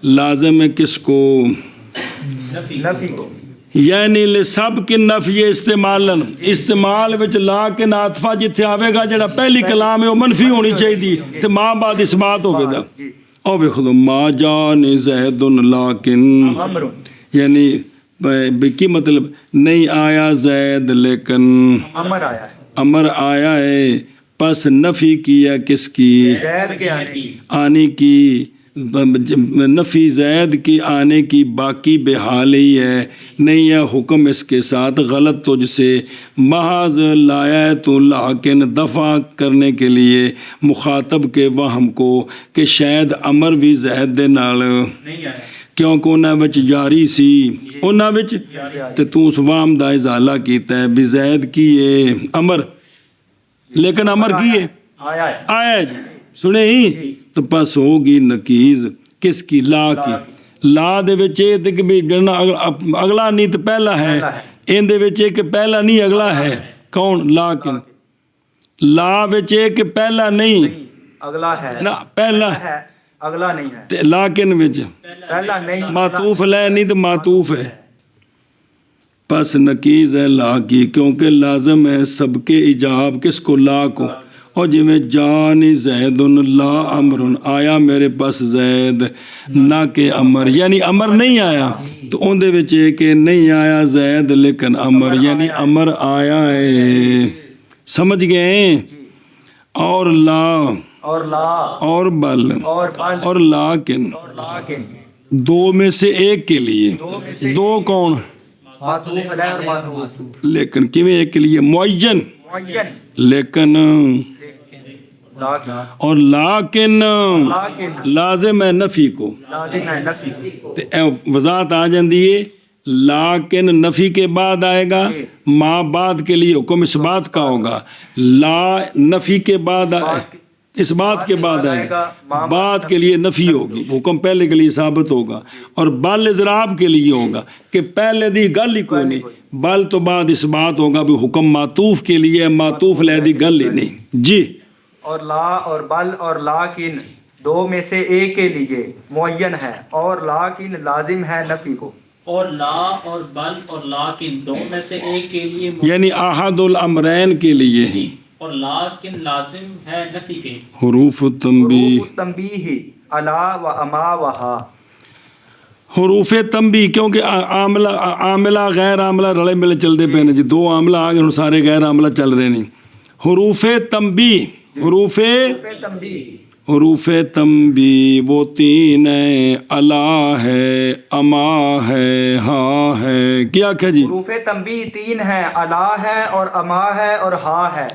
لازم ہے کس کو؟ نفی کو، یعنی لسب کی نفی استعمال وچ لیکن عاطفہ جتھے آوے گا جڑا پہلی کلام ہے وہ منفی ہونی چاہیے تے ماں بعد اس بات ہوے دا۔ او ویکھو ما جان زید لیکن، یعنی کی مطلب نہیں آیا زید لیکن امر آیا ہے، امر آیا ہے، پس نفی کیا کس کی؟ زید کے آنے کی، نفی زید کی آنے کی باقی بحال ہی ہے، نہیں ہے حکم اس کے ساتھ غلط تجھ سے، محض لایا ہے تو لیکن دفع کرنے کے لیے مخاطب کے وہم کو کہ شاید امر بھی زید دے نال ਕਿਉਂਕਿ ਉਹਨਾਂ ਵਿੱਚ ਜਾਰੀ ਸੀ, ਉਹਨਾਂ ਵਿੱਚ ਤੇ ਤੂੰ ਉਸ ਵਾਮ ਦਾ ਇਜ਼ਾਲਾ ਕੀਤਾ ਹੈ ਬਿਜ਼ੈਦ ਕੀ ਹੈ ਅਮਰ, ਲੇਕਿਨ ਅਮਰ ਕੀ ਹੈ آیا ہے آیا جی سنے ہی تو پس ہوگی نکیز کس کی لا کی لا دے وچ اے تے کہ بھی جڑنا اگلا نہیں تو پہلا ہے ان دے وچ اے کہ پہلا نہیں اگلا ہے کون لیکن لا وچ اے کہ پہلا نہیں اگلا ہے نہ پہلا ہے اگلا نہیں ہے تے لیکن وچ پہلا نہیں معطوف لے نہیں تو معطوف ہے پس نکیز ہے لا کی کیونکہ لازم ہے سب کے ایجاب کس کو لا کو اور جی میں جانی زید لا امر آیا میرے پاس زید نہ کہ امر یعنی امر نہیں آیا تو ان دے وچ ہے کہ نہیں آیا زید لیکن امر یعنی امر آیا ہے سمجھ گئے اور لا اور لا اور بل اور بل اور لاکن اور لاکن دو میں سے ایک کے لیے دو کون معطوف علیہ اور معطوف لیکن کیویں ایک کے لیے معین معین لیکن لاکن اور لیکن لیکن لازم ہے نفی کو لازم ہے نفی تے اے وضاحت آ جاندی ہے لیکن نفی کے بعد آئے گا ما بعد کے لیے حکم اس بات کا ہوگا لا نفی کے بعد اس بات کے بعد آئے گا بعد کے لیے نفی ہوگی حکم پہلے کے لیے ثابت ہوگا اور بل اضراب کے لیے ہوگا کہ پہلے دی گل ہی کوئی نہیں بل تو بعد اس بات ہوگا بھی حکم معطوف کے لیے معطوف لے دی گل ہی نہیں جی اور لا اور بل اور لاکن دو میں سے ایک کے لیے معین ہے اور لاکن لازم ہے نفی کو اور لا اور بل اور لاکن دو میں سے ایک کے لیے یعنی احد الامرین کے لیے ہی اور لاکن لازم ہے نفی کے حروف التنبیہ حروف التنبیہ الا و اما و ہا حروف تنبیہ کیونکہ عاملہ غیر عاملہ رلے ملے چلتے پے نے جی دو عاملہ آ گئے ہن سارے غیر عاملہ چل رہے نہیں حروف تنبیہ حروف تنبیہ حروف تنبیہ وہ تین ہیں الا ہے اما ہے ہاں ہے کیا کہا جی حروف تنبیہ تین ہیں الا ہے اور اما ہے اور ہا ہے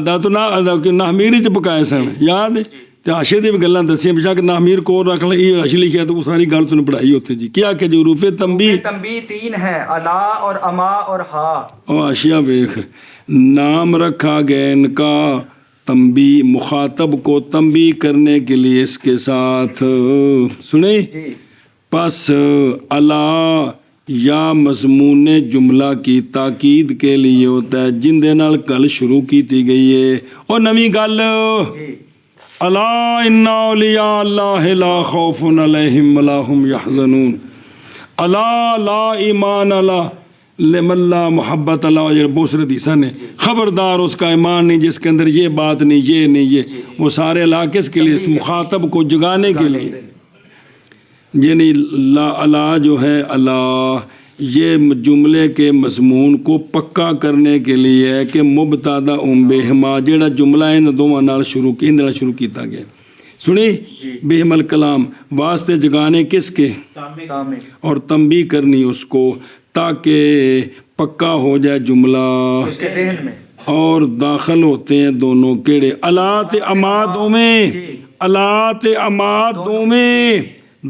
دا تو نحمیر چ پکائے سن یاد تے حاشیے دی بھی گلاں دسیاں بے شک نحمیر کو رکھ لے یہ حاشیہ لکھیا تو وہ ساری گل توں پڑھائی اوتھے جی کیا کہ جو حروف تنبیہ تنبیہ تین ہیں الا اور اما اور ہا او حاشیہ ویکھ نام رکھا گیا ان کا تنبیہ مخاطب کو تنبیہ کرنے کے لیے اس کے ساتھ سنیں جی پس الا یا مضمون جملہ کی تاکید کے لیے ہوتا ہے جن دے نال گل شروع کیتی گئی ہے اور نویں گل جی الا ان اولیاء اللہ لا خوف علیہم ولا هم يحزنون الا لا ایمان اللہ لمن لا محبت اللہ یہ بہت سارے حدیثاں نے خبردار اس کا ایمان نہیں جس کے اندر یہ بات نہیں یہ نہیں یہ وہ سارے لا کس کے لیے اس مخاطب کو جگانے کے لیے یعنی لا الا جو ہے اللہ یہ جملے کے مضمون کو پکا کرنے کے لیے ہے کہ مبتدا بہما جڑا جملہ ان دوواں نال شروع کیتا گیا سنی بہم الکلام واسطے جگانے کس کے سامنے اور تنبیہ کرنی اس کو تاکہ پکا ہو جائے جملہ اس کے ذہن میں اور داخل ہوتے ہیں دونوں کیڑے الات امادوں میں الات امادوں میں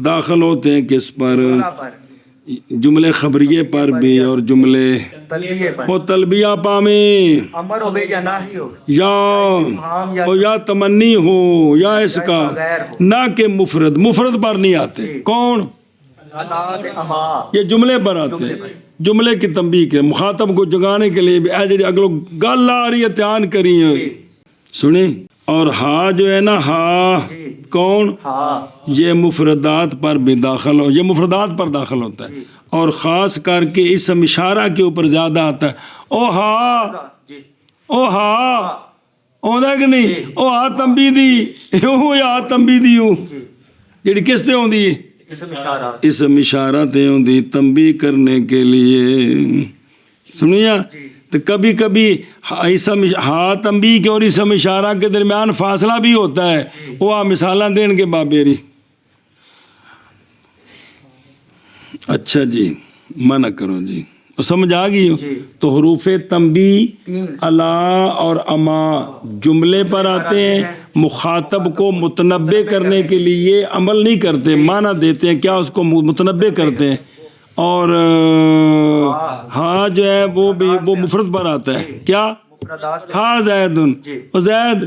داخل ہوتے ہیں کس پر جملے خبریے پر بھی اور جملے تلبیہ پر وہ تلبیہ پا میں امر ہو یا نہی ہو یا تمنی ہو یا اس کا نہ کہ مفرد پر نہیں آتے کون الا اما یہ جملے پر آتے ہیں جملے کی تنبیہ کے مخاطب کو جگانے کے لیے بھی اے جی اگلو گل آ رہی ہے دھیان کریے سنیں اور ہا جو ہے نا ہا کون یہ مفردات پر بھی داخل ہو یہ مفردات پر داخل ہوتا ہے اور خاص کر کے اسم اشارہ کے اوپر زیادہ آتا ہے او ہا آندا کہ نہیں او ہا تنبیہ دی او یا تنبیہ دی جڑی کس تے ہوندی ہے اسم اشارہ تے ہوندی تنبیہ کرنے کے لیے سنیا تو کبھی کبھی اسم ہا تنبیہ کے اور اسم اشارہ کے درمیان فاصلہ بھی ہوتا ہے وہ مثالاں دین کے بابیری اچھا جی منع کرو جی سمجھ آ گئی ہو تو حروف تنبیہ الا اور اما جملے پر آتے ہیں مخاطب کو متنبع کرنے کے لیے عمل نہیں کرتے، معنی دیتے ہیں، کیا اس کو متنبع کرتے ہیں، اور ہاں جو ہے وہ بھی وہ مفرد پر آتا ہے، کیا مفردات ہاں زیدن و زید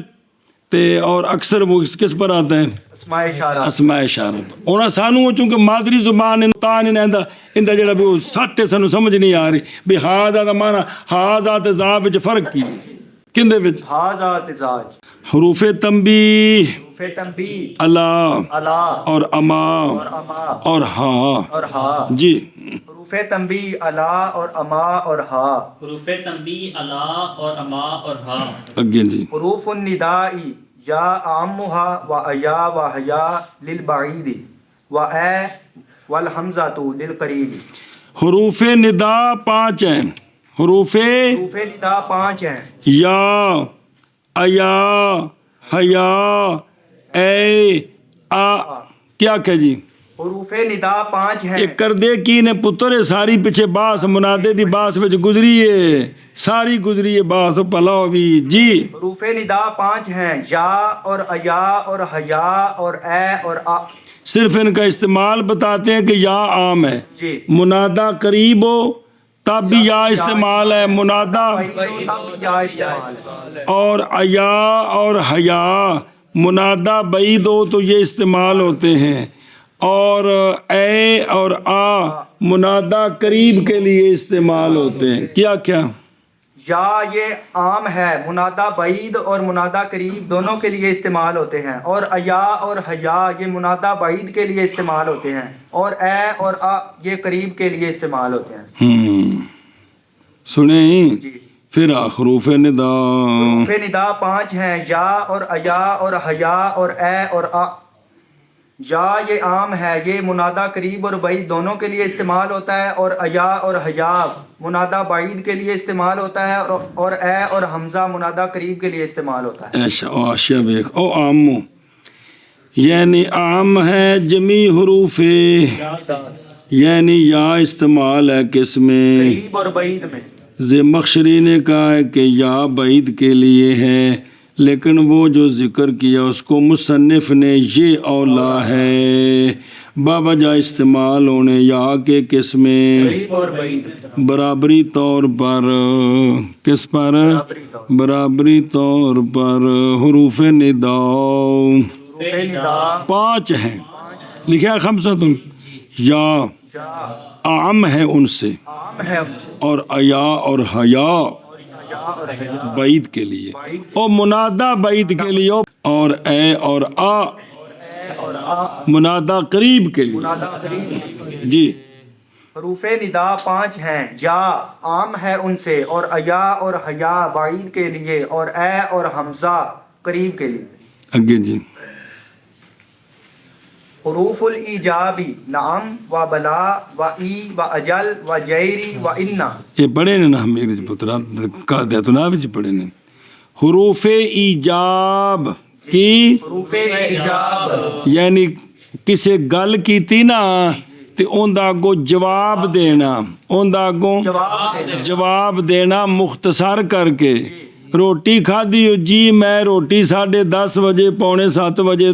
تے، اور اکثر وہ کس پر آتا ہے، اسماء اشارہ اسماء اشارہ۔ ہونا سانو چونکہ مادری زبان انتان اندا جڑا بھی وہ سٹ ہے، سانو سمجھ نہیں آ رہی بھی ہاذا دا معنی ہاذا تے ذا وچ فرق کی کندے وچ؟ ہاذا تزاج، حروف تنبیہ حروف تنبیہ، اللہ الا اور اما اور اما اور ہاں، اور ہا، جی حروف تنبیہ الا اور اما اور ہا، حروف تنبیہ الا اور اما اور ہا، اگے جی حروف النداء یا عامها و ایا و حیا للبعید و اے والحمزۃ للقریب۔ حروف ندا 5 ہیں، حروف حروف ندا 5 ہیں، یا ایا حیا اے آ، کیا کہ جی حروف ندا 5 ہیں، یہ کردے کی نے پتر ساری پیچھے باس منادے دی باس وچ گزری ہے، ساری گزری ہے باس پلا بھی جی۔ حروف ندا 5 ہیں، یا اور ایا اور حیا اور اے اور آ، صرف ان کا استعمال بتاتے ہیں کہ یا عام ہے، جی منادہ قریب ہو تب بھی یا استعمال ہے، منادہ بعید ہو تب یا استعمال ہے، اور ایا اور حیا منادہ بعید ہو تو یہ استعمال ہوتے ہیں، اور اے اور آ منادہ قریب کے لیے استعمال ہوتے ہیں، کیا کیا؟ یا یہ عام ہے، منادہ بعید اور منادہ قریب دونوں کے لیے استعمال ہوتے ہیں، اور ایا اور حیا یہ منادہ بعید کے لیے استعمال ہوتے ہیں، اور اے اور آ یہ قریب کے لیے استعمال ہوتے ہیں۔ سنیں جی پھر حروف ندا حروف ندا 5 ہیں، یا اور ایا اور حیا اور اے اور آ۔ یا یہ عام ہے، یہ منادہ قریب اور بعید دونوں کے لیے استعمال ہوتا ہے، اور ایا اور حیا منادہ بعید کے لیے استعمال ہوتا ہے، اور اے اور حمزہ منادہ قریب کے لیے استعمال ہوتا ہے۔ ایسا او اشیا بیک او عامو، یعنی عام ہے جمی حروف، یعنی یا استعمال ہے کس میں؟ قریب اور بعید میں۔ زمخشری نے کہا ہے کہ یا بعید کے لیے ہے، لیکن وہ جو ذکر کیا اس کو مصنف نے یہ اولا ہے باوجہ استعمال ہونے یا کے کس میں؟ قریب اور بعید، برابری طور پر، کس پر؟ برابری طور پر حروف ندا حروف ندا 5 ہیں، لکھا ہے خمسۃ، یا یا عام ہے ان سے، عام ہے اس سے، اور ایا اور حیا یا اور حیا بعید کے لیے، اور منادہ بعید کے لیے، اور اے اور آ اور آ منادہ قریب کے لیے، منادہ قریب۔ جی حروف ندا 5 ہیں، یا عام ہے ان سے، اور ایا اور حیا بعید کے لیے، اور اے اور حمزہ قریب کے لیے۔ اگے جی حروف الایجابی نعم و بلا و ای و اجل و جیری و انا۔ یہ پڑھے نے نا میرے پترا کا دیا تو نا بھی پڑھے نے، حروف ایجاب کی حروف ایجاب یعنی کسے گل کیتی نا تے اون دا اگوں جواب دینا، اون دا اگوں جواب دینا مختصر کر کے۔ روٹی کھادی ہو جی، میں روٹی 10:30 بجے 6:45 بجے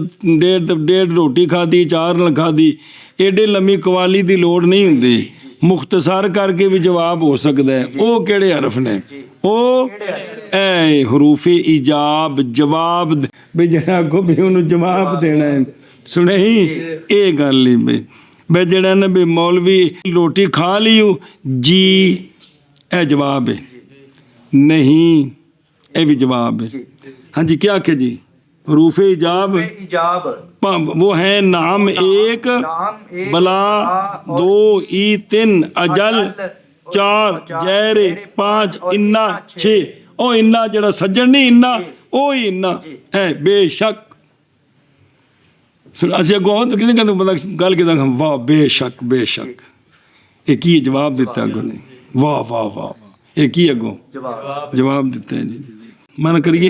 ڈیڑھ روٹی کھادی، 4 نہ کھادی، ایڈے لمبی قوالی دی لوڑ نہیں ہوندی، مختصر کر کے بھی جواب ہو سکتا ہے۔ او کیڑے حرف نے؟ او اے حروف ایجاب، جواب بھی جڑا کو بھی انہوں جواب دینا ہے، سنے ہی اے گل نہیں بے جڑا نا بھی مولوی روٹی کھا لیو جی اے جواب ہے، نہیں اے بھی جواب ہے۔ ہاں جی کیا کہ جی حروف ایجاب ایجاب وہ ہیں نام 1 بلا 2 ای 3 اجل 4 جیر 5 انا 6۔ او انا جڑا سجن نہیں انا او ہی انا ہے بے شک۔ اسی اگوں تو کتنے کہتے بندہ گل کے دکھا واہ بے شک بے شک، ایک ہی جواب دیتا ہے اگوں نے، واہ واہ واہ، ایک ہی اگوں جواب دیتا ہے۔ جی مانا کریے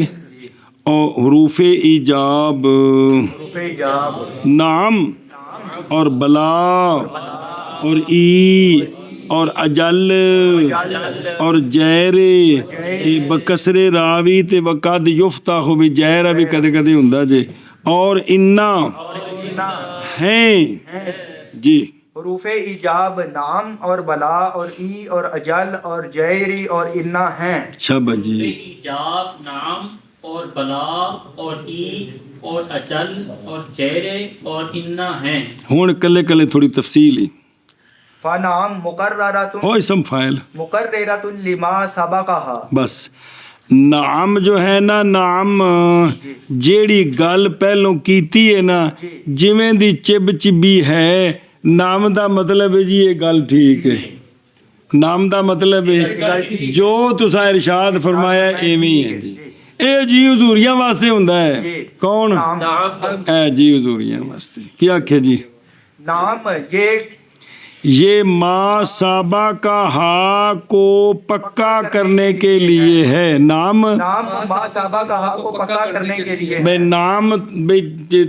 او حروف ایجاب حروف ایجاب نعم اور بلا اور ای اور اجل اور جیر ਇਹ ਬਕਸਰੇ ਰਾਵੀ ਤੇ ਵਕਦ ਯਫਤਹ ਵੀ ਜੈਰ ਵੀ ਕਦੇ ਕਦੇ ਹੁੰਦਾ ਜੇ اور انا ہیں جی حروف ایجاب نام اور بلا اور ای اور اجل اور جیری اور انا ہیں شاباش جی ایجاب نام اور بلا اور ای اور اجل اور جیرے اور انا ہیں ہوں کلے کلے تھوڑی تفصیل ہی فنام مقررۃ او اسم فاعل مقررۃ لما سبقها بس نعم جو ہے نا نعم جیڑی گل پہلوں کیتی ہے نا جویں دی چب چبی ہے نام دا مطلب ہے جی یہ گل ٹھیک ہے نام دا مطلب ہے جو تسا ارشاد فرمایا ایویں ہے جی اے جی حضوریاں واسطے ہوندا ہے کون اے جی حضوریاں واسطے کیا آکھے جی نام یہ ما سابقہ کو پکا کرنے کے لیے ہے نام نام ما سبقها کو پکا کرنے کے لیے بے نام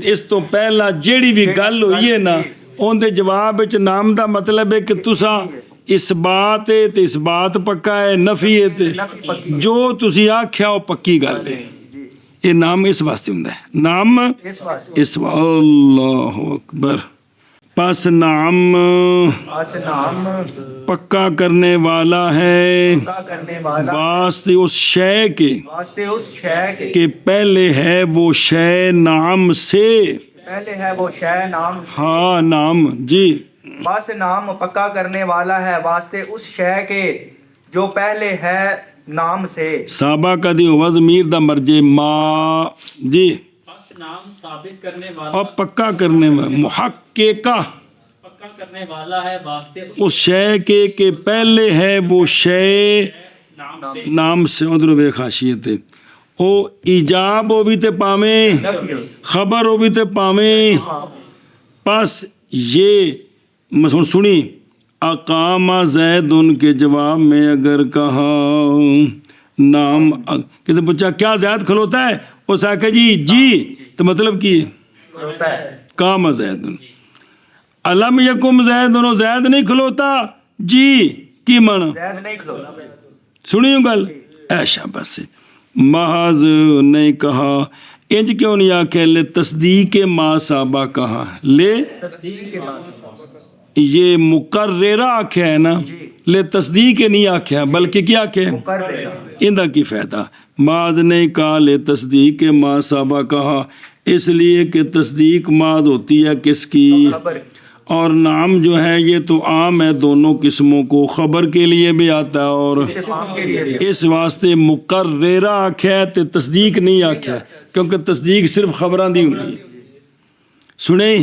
اس تو پہلا جیڑی بھی گل ہوئی ہے نا اون دے جواب وچ نام دا مطلب ہے کہ تسا اس بات ہے تے اس بات پکا ہے نفی ہے تے جو تسی آکھیا او پکی گل ہے یہ نام اس واسطے ہوندا ہے نام اس اللہ اکبر پس نام نام پکا کرنے والا ہے پکا کرنے والا واسطے اس شے کے واسطے اس شے کے کہ پہلے ہے وہ شے نام سے پہلے ہے وہ شے نام سے ہاں نام جی بس نام پکا کرنے والا ہے واسطے اس شے کے جو پہلے ہے نام سے صحابہ کا دی وضمیر دا مرجے ما جی بس نام ثابت کرنے والا اور پکا کرنے والا محققہ پکا کرنے والا ہے واسطے اس شے کے کہ پہلے ہے وہ شے نام سے نام سے ادھر بے خاشیت ہے او ایجاب ہو بھی تے پاویں خبر ہو بھی تے پاویں پس یہ سنی اقام زید ان کے جواب میں اگر کہا نام کسی پوچھا کیا زید کھلوتا ہے اس آکے جی تو مطلب کی ہوتا ہے کام زید علم یکم زید زید نہیں کھلوتا جی کی مانا زید نہیں کھلوتا سنیو گل ایشا بس محض نہیں کہا انج کیوں نہیں آکھے لے تصدیق ما صحابہ کہا لے تصدیق کے بعد یہ مقررہ آکھے ہے نا لے تصدیق نہیں آکھے بلکہ کیا آکھے مقررہ اندہ کی فائدہ ماض نہیں کہا لے تصدیق ما صحابہ کہا اس لیے کہ تصدیق ماض ہوتی ہے کس کی خبر اور نام جو ہے یہ تو عام ہے دونوں قسموں کو خبر کے لیے بھی آتا ہے اور استفہام کے لیے بھی اس واسطے مقررہ آکھے تے تصدیق نہیں آکھے کیونکہ تصدیق صرف خبراں دی ہوتی ہے سنیں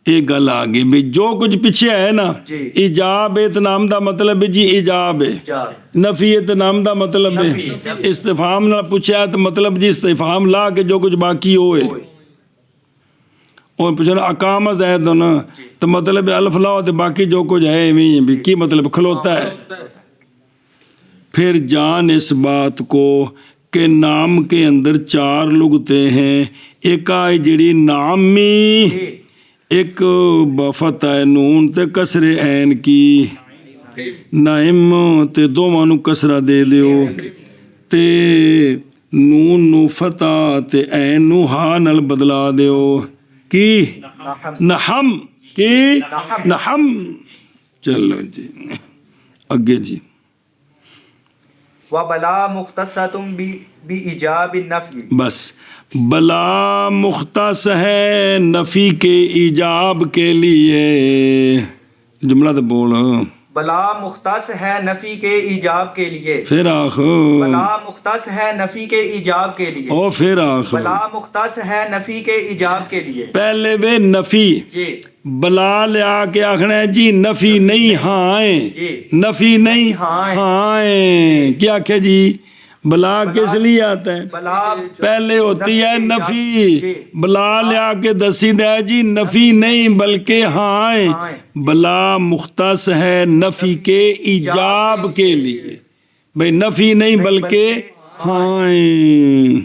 ایک گل آگے بھی جو کچھ پیچھے ہے نا ایجاب نام دا مطلب ہے جی ایجاب ہے نفی نام دا مطلب ہے استفہام نہ پوچھا ہے تو مطلب جی استفہام لا کے جو کچھ باقی ہوئے اور پوچھنا اقام زید نا تو مطلب الف لا تو باقی جو کچھ ہے بھی کی مطلب کھلوتا ہے پھر جان اس بات کو کہ نام کے اندر چار لغتیں ہیں ایک آئی جڑی نامی ایک بفتح نون تے کسر عین کی نائم تے دو مانو کسرہ دے دیو تے نون نو فتح تے عین نو ہا نل بدلا دیو کی نحم کی نحم چلو جی اگے جی وبلا مختصۃ بإیجاب النفی بس بلا مختص ہے نفی کے ایجاب کے لیے جملہ تو بول بلا مختص ہے نفی کے ایجاب کے لیے پھر آخ بلا مختص ہے نفی کے ایجاب کے لیے او پھر آخ بلا مختص ہے نفی کے ایجاب کے لیے پہلے وے نفی جی بلا لے آ کے آخنا ہے جی نفی نہیں ہائیں نفی نہیں ہائیں کیا کہ جی بلا کس لیے آتا ہے بلا پہلے ہوتی ہے نفی بلا لے آ کے دسی دے جی نفی نہیں بلکہ ہائیں بلا مختص ہے نفی کے ایجاب کے لیے بھئی نفی نہیں بلکہ ہائیں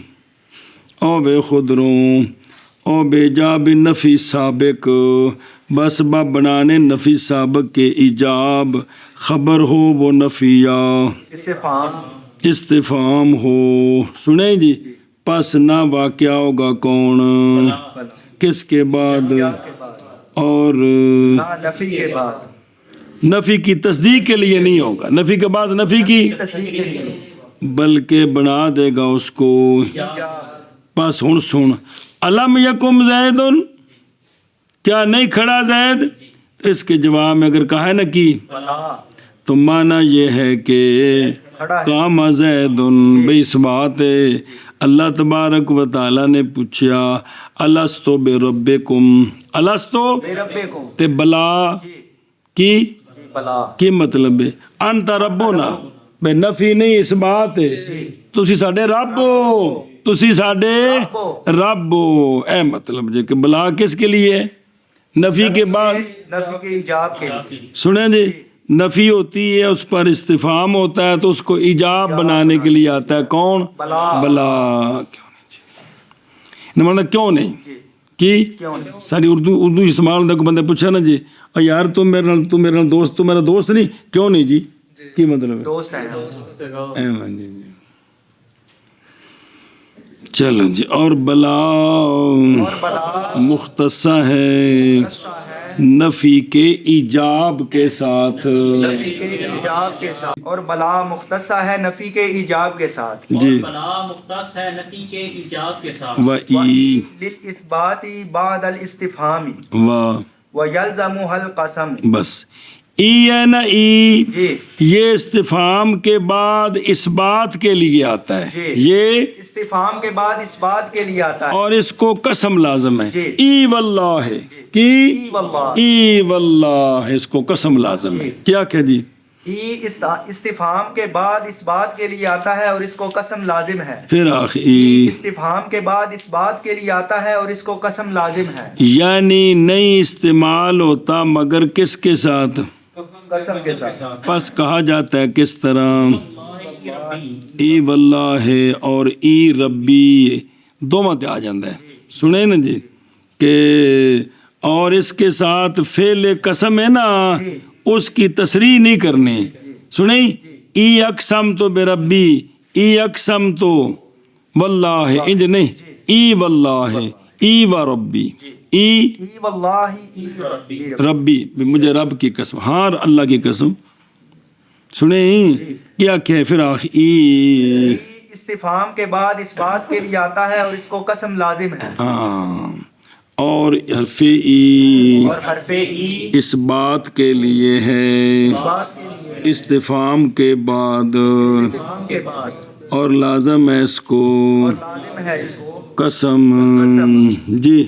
او بے خودروں او بے جاب نفی سابق بسبب بنانے نفی سابق کے ایجاب خبر ہو وہ نفیہ استفہام استفہام ہو. سنیں جی پس نہ واقعہ ہوگا کون کس کے بعد اور نہ نفی کے بعد نفی کی تصدیق کے لیے نہیں ہوگا. نفی کے بعد نفی کی تصدیق کے لیے بلکہ بنا دے گا اس کو. پس ہن سن علم یکم زید کیا نہیں کھڑا زید. اس کے جواب میں اگر کہا ہے نا کہ بلا تو معنی یہ ہے کہ کھڑا ہے قام زید بھئی اس بات ہے. اللہ تبارک و تعالیٰ نے پوچھا الستو بربکم الستو بے ربکم تے بلا کی جی بلا کی مطلب ہے انت ربنا بے نفی نہیں اس بات ہے تسی ساڈے رب ہو تسی ساڈے رب ہو. اے مطلب جی کہ بلا کس کے لیے ہے نفی کے بعد نفی کے ایجاب کے لیے سنیں جی نفی ہوتی ہے اس پر استفہام ہوتا ہے تو اس کو ایجاب بنانے کے لیے آتا ہے کون بلا بلا. کیوں نہیں جی مطلب کیوں نہیں جی کی کیوں نہیں ساری اردو استعمال ہوتا ہے. بندے پوچھا نا جی یار تم میرے نال دوست تو میرا دوست نہیں کیوں نہیں جی کی مطلب ہے دوست ہیں احمد جی جی. چلو جی اور بلا اور بلا مختصہ ہے نفی کے ایجاب کے ساتھ. نفی کے ایجاب کے ساتھ اور بلا مختصہ ہے نفی کے ایجاب کے ساتھ جی بلا مختص ہے نفی کے ایجاب کے ساتھ. و ای للاثبات بعد الاستفهام و ويلزمها القسم. بس ای ہے نا ای جی یہ استفہام کے بعد اس بات کے لیے آتا ہے جی. یہ استفہام کے بعد اس بات کے لیے آتا ہے اور اس کو قسم لازم ہے جی. ای واللہ ہے کی ای واللہ ای واللہ اس کو قسم لازم ہے. جی. کیا کہ جی ای استفہام کے بعد اس بات کے لیے آتا ہے اور اس کو قسم لازم ہے. پھر آخری استفہام کے بعد اس بات کے لیے آتا ہے اور اس کو قسم لازم ہے. یعنی نہیں استعمال ہوتا مگر کس کے ساتھ قسم کے ساتھ پس کہا جاتا ہے کس طرح ای واللہ ہے اور ای ربی دونوں تے آ جاتا ہے. سنیں نا جی کہ اور اس کے ساتھ فعل قسم ہے نا اس کی تصریح نہیں کرنی. سنیں ای اقسم تو بے ربی ای اقسم تو واللہ انج نہیں ای واللہ ای و ربی ای ای واللہ ای ربی ربی مجھے رب کی قسم ہاں اللہ کی قسم. سنیں کیا کہ پھر ای استفہام کے بعد اس بات کے لیے آتا ہے اور اس کو قسم لازم ہے. ہاں اور حرف ای اور حرف ای اس بات کے لیے ہے اس بات کے لیے استفہام کے بعد استفہام کے بعد اور لازم ہے اس کو اور لازم ہے اس کو قسم. جی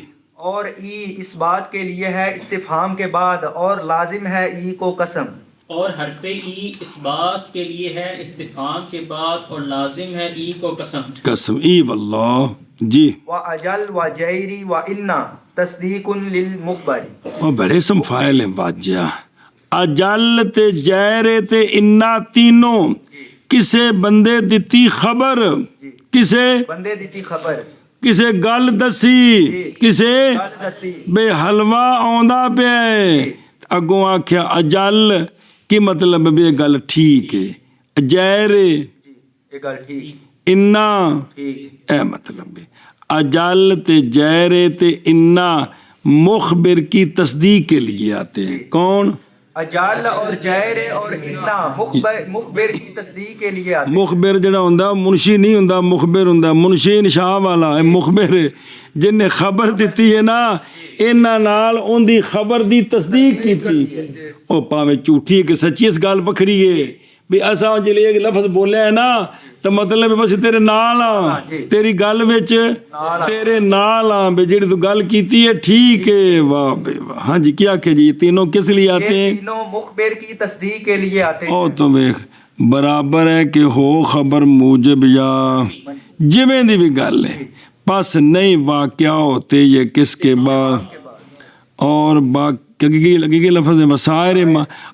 اور ای اس بات کے لیے ہے استفہام کے بعد اور لازم ہے ای کو قسم. اور حرف ای اس بات کے لیے ہے استفہام کے بعد اور لازم ہے ای کو قسم. قسم ای واللہ. جی وَأَجَلْ وَجَيْرِ وَإِنَّا تصدیق للمخبر. وہ بڑے سم فائل ہیں واجہ اجل تے جائرے تے انا تینوں کسے بندے دتی خبر کسے بندے دیتی خبر کسے گل دسی کسے گل دسی بے حلوہ آندا پہ اگوں آکھیا اجل کی مطلب بے گل ٹھیک ہے جائرے جی یہ گل ٹھیک انا ٹھیک اے مطلب ہے اجل تے جائرے تے انا مخبر کی تصدیق کے لیے آتے ہیں. کون اجال اور جائر اور انا مخبر کی تصدیق کے لیے آتے ہیں. مخبر جڑا ہوندا منشی نہیں ہوندا مخبر ہوندا منشی نشاء والا ہے مخبر جن نے خبر دیتی ہے نا انہاں نال اون دی خبر دی تصدیق کیتی او پاویں جھوٹھی ہے کہ سچی اس گل وکھری ہے بھی اساں جلے ایک لفظ بولیا ہے نا تو مطلب بس تیرے نال آ تیری گل وچ تیرے نال آ بھی جڑی تو گل کیتی ہے ٹھیک ہے. واہ بے واہ. ہاں جی کیا کہ جی تینوں کس لیے آتے ہیں تینوں مخبر کی تصدیق کے لیے آتے ہیں. او تو ویکھ برابر ہے کہ ہو خبر موجب یا جویں دی بھی گل ہے پس نہیں واقعہ ہوتے یہ کس کے بعد اور باقی لفظ وسائر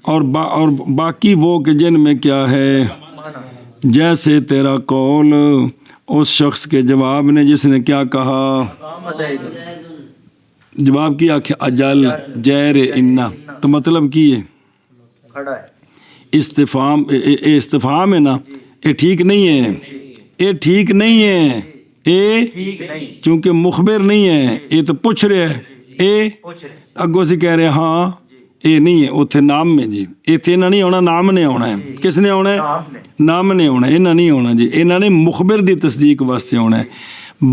اور باقی وہ کہ جن میں کیا ہے جیسے تیرا قول اس شخص کے جواب نے جس نے کیا کہا جواب کیا کہ اجل جیر انا، تو مطلب کی ہے کھڑا ہے استفہام ہے نا، یہ ٹھیک نہیں ہے، یہ ٹھیک نہیں ہے، یہ ٹھیک نہیں چونکہ مخبر نہیں ہے، یہ تو پوچھ رہے ہیں، یہ پوچھ رہے اگوں سے کہہ رہے ہاں یہ نہیں ہے، اتنے نام میں جی اتنے انہاں نہیں آنا، نام نے آنا ہے، کس نے آنا ہے؟ نام نے نام نے آنا ہے، انہاں نہیں آنا جی، انہاں نے مخبر دی تصدیق واسطے آنا ہے۔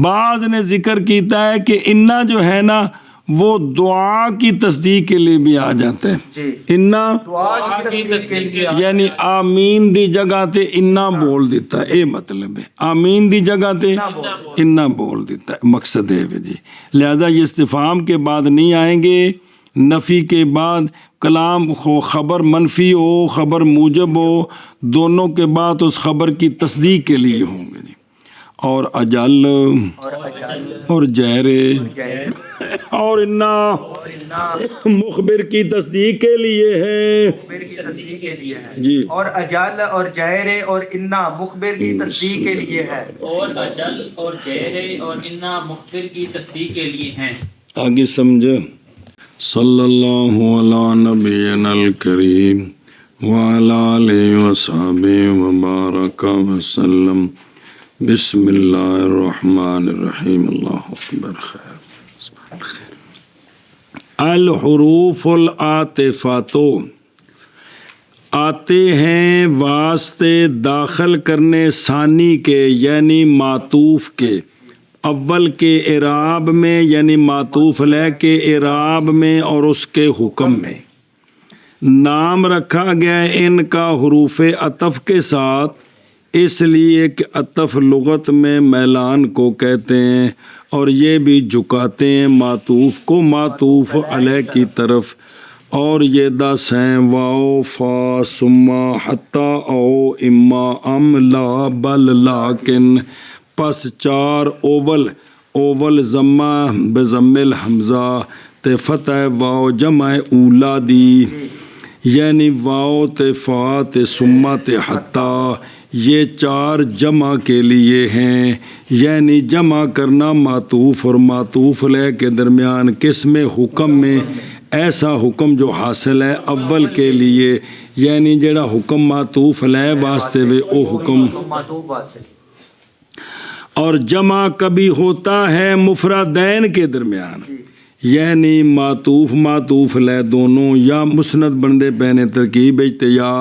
بعض نے ذکر کیتا ہے کہ انا جو ہے نا وہ دعا کی تصدیق کے لیے بھی آ جاتا ہے، جی انا دعا کی تصدیق کے لیے یعنی آمین دی جگہ تے انا بول دیتا ہے، اے مطلب ہے آمین دی جگہ تے انا بول دیتا ہے، مقصد ہے جی۔ لہذا یہ استفہام کے بعد نہیں آئیں گے، نفی کے بعد کلام ہو، خبر منفی ہو خبر موجب ہو، دونوں کے بعد اس خبر کی تصدیق کے لیے ہوں گے جی۔ اور اجل اور جہر اور انا مخبر کی تصدیق کے لیے ہے مخبر کی تصدیق کے لیے ہے جی۔ اور اجل اور جہر اور انا مخبر کی تصدیق کے لیے ہے، اور اجل اور جہر اور انا مخبر کی تصدیق کے لیے ہیں۔ آگے سمجھے۔ صلی اللہ علی نبینا الکریم وعلی آلہ وصحبہ وبارک وسلم۔ بسم اللہ الرحمن الرحیم۔ اللہ اکبر۔ خیر الحروف العاطفات آتے ہیں واسطے داخل کرنے ثانی کے یعنی معطوف کے، اول کے اعراب میں یعنی معطوف علیہ کے اعراب میں اور اس کے حکم میں۔ نام رکھا گیا ہے ان کا حروف عطف کے ساتھ اس لیے کہ عطف لغت میں میلان کو کہتے ہیں اور یہ بھی جھکاتے ہیں معطوف کو معطوف علیہ کی طرف، اور یہ 10 ہیں واو فا ثم حتی او اما ام لا بل لیکن، پس 4 اوول ضمہ بضم الحمزہ تے فتح واو جمع اولا دی، یعنی واو تے فا تے ثم تے حتی، یہ 4 جمع کے لیے ہیں، یعنی جمع کرنا معطوف اور معطوف علیہ کے درمیان کس میں؟ حکم میں۔ ایسا حکم جو حاصل ہے اول کے لیے، یعنی جڑا حکم معطوف علیہ واسطے وے او حکم، معطوف واسطے۔ اور جمع کبھی ہوتا ہے مفردین کے درمیان، یعنی معطوف علیہ دونوں یا مسند بندے پہنے ترکیب یا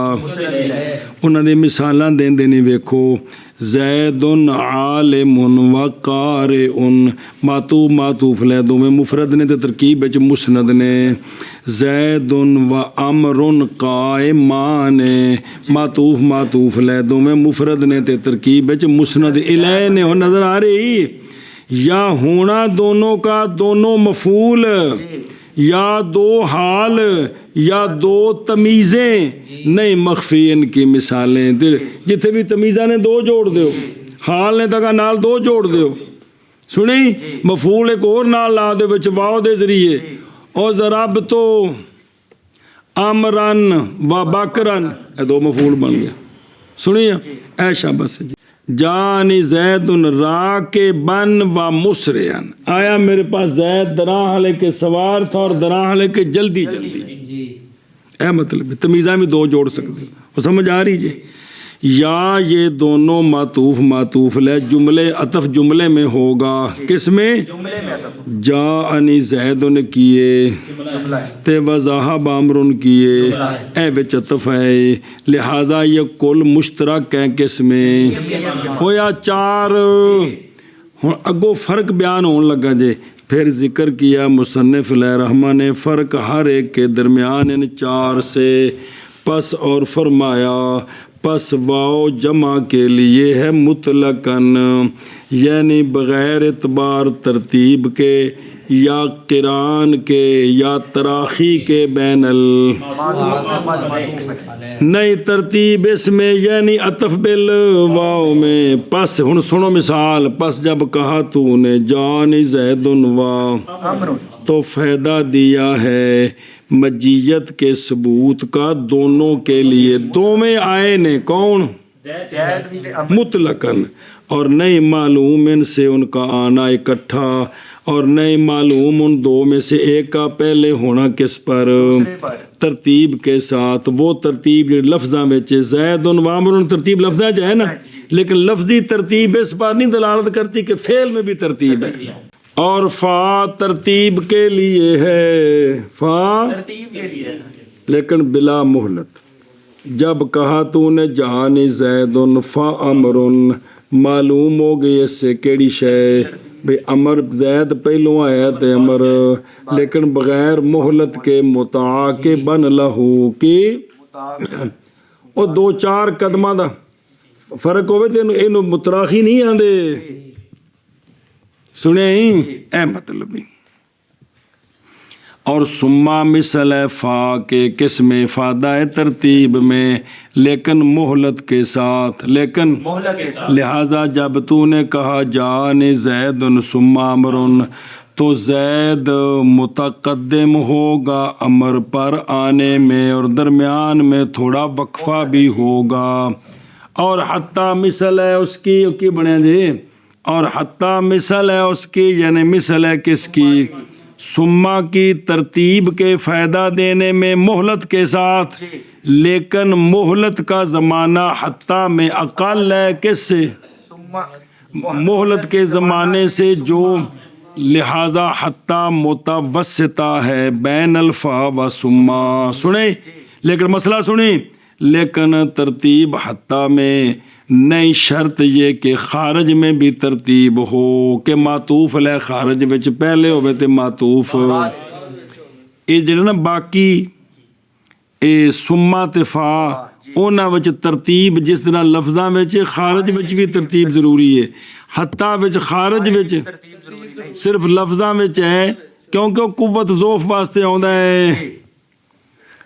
انہاں دی مثالاں دیندے نہیں ویکھو، زید عالم و قارئ، معطوف علیہ دوویں مفرد نے تے ترکیب وچ مسند نے، زید و امر قائمان، معطوف علیہ دوویں مفرد نے تے ترکیب وچ مسند الیہ نے، ہو نظر آ رہی؟ یا ہونا دونوں کا دونوں مفعول، یا 2 حال یا 2 تمیزیں، نہیں مخفی ان کی مثالیں، جتھے بھی تمیزاں نے 2 جوڑ دیو، حال نے تکا نال 2 جوڑ دیو، سنی مفعول ایک اور نال لا دے وچ واو دے ذریعے، اور ضرب تو امرن و بکرن، اے 2 مفعول بن گیا، سنی اے شاباش جی۔ جانی زید راکبن و مسرعن، آیا میرے پاس زید دراہ لے کے سوار تھا اور دراہ لے کے جلدی اے مطلب تمیزاں بھی 2 جوڑ سکتے، وہ سمجھ آ رہی جی؟ یا یہ دونوں معطوف علیہ جملے عطف جملے میں ہوگا، کس میں؟ جملے میں عطف، جاءنی زید نے کیے تے وذهب عمر کیے، اے وچ عطف ہے، لہذا یہ کل مشترک ہے کس میں؟ ہویا 4۔ ہن اگو فرق بیان ہون لگا جے، پھر ذکر کیا مصنف علیہ رحمہ نے فرق ہر ایک کے درمیان ان 4 سے، پس اور فرمایا پس واو جمع کے لیے ہے مطلقاً، یعنی بغیر اعتبار ترتیب کے یا قران کے یا تراخی کے بین نہیں ترتیب اس میں، یعنی عطف بال واو میں۔ پس ہن سنو مثال، پس جب کہا تو نے جانی زید و تو فائدہ دیا ہے مجیت کے ثبوت کا دونوں کے لیے، دو میں آئے نے کون؟ مطلقاً، اور نہیں معلوم ان سے ان کا آنا اکٹھا، اور نہیں معلوم ان دو میں سے ایک کا پہلے ہونا کس پر پر ترتیب کے ساتھ وہ ترتیب جو لفظاں میں زید و عامر ترتیب لفظاں جو ہے نا لیکن لفظی ترتیب اس پر نہیں دلالت کرتی کہ فعل میں بھی ترتیب ہے اور فا ترتیب کے لیے ہے فا ترتیب کے لیے لیکن بلا مہلت جب کہا تو نے جہانی زید فا امر معلوم ہو گئی اس سے کیڑی شے بھئی امر زید پہلو آیا تے امر لیکن بغیر مہلت کے متعاقبن لہو کی وہ دو چار قدمہ دا فرق ہوئے تے اینو متراخی نہیں آندے سنے ہی اے مطلب ہی اور سما مثل فا کے قسم افادہ ترتیب میں لیکن مہلت کے ساتھ لیکن مہلت کے ساتھ لہٰذا جب تو نے کہا جان زید سما امر تو زید متقدم ہوگا امر پر آنے میں اور درمیان میں تھوڑا وقفہ بھی ہوگا اور حتیٰ مثل ہے اس کی بنے جی اور حتیٰ مثل ہے اس کی یعنی مثل ہے کس کی سما کی ترتیب کے فائدہ دینے میں مہلت کے ساتھ لیکن مہلت کا زمانہ حتیٰ میں اقل ہے کس سے مہلت کے زمانے سے جو لہذا حتیٰ متوسطہ ہے بین الفا و سما سنیں لیکن مسئلہ سنیں لیکن ترتیب حتیٰ میں نئی شرط یہ کہ خارج میں بھی ترتیب ہو کہ معطوف علیہ خارج وچ پہلے ہوئے تے معطوف یہ جڑا نا باقی اے سما تے فا اونا وچ ترتیب جس طرح لفظاں وچ خارج وچ بھی ترتیب ضروری ہے حتیٰ وچ خارج وچ صرف لفظاں وچ ہے کیونکہ قوت ذوف واسطے آندا ہے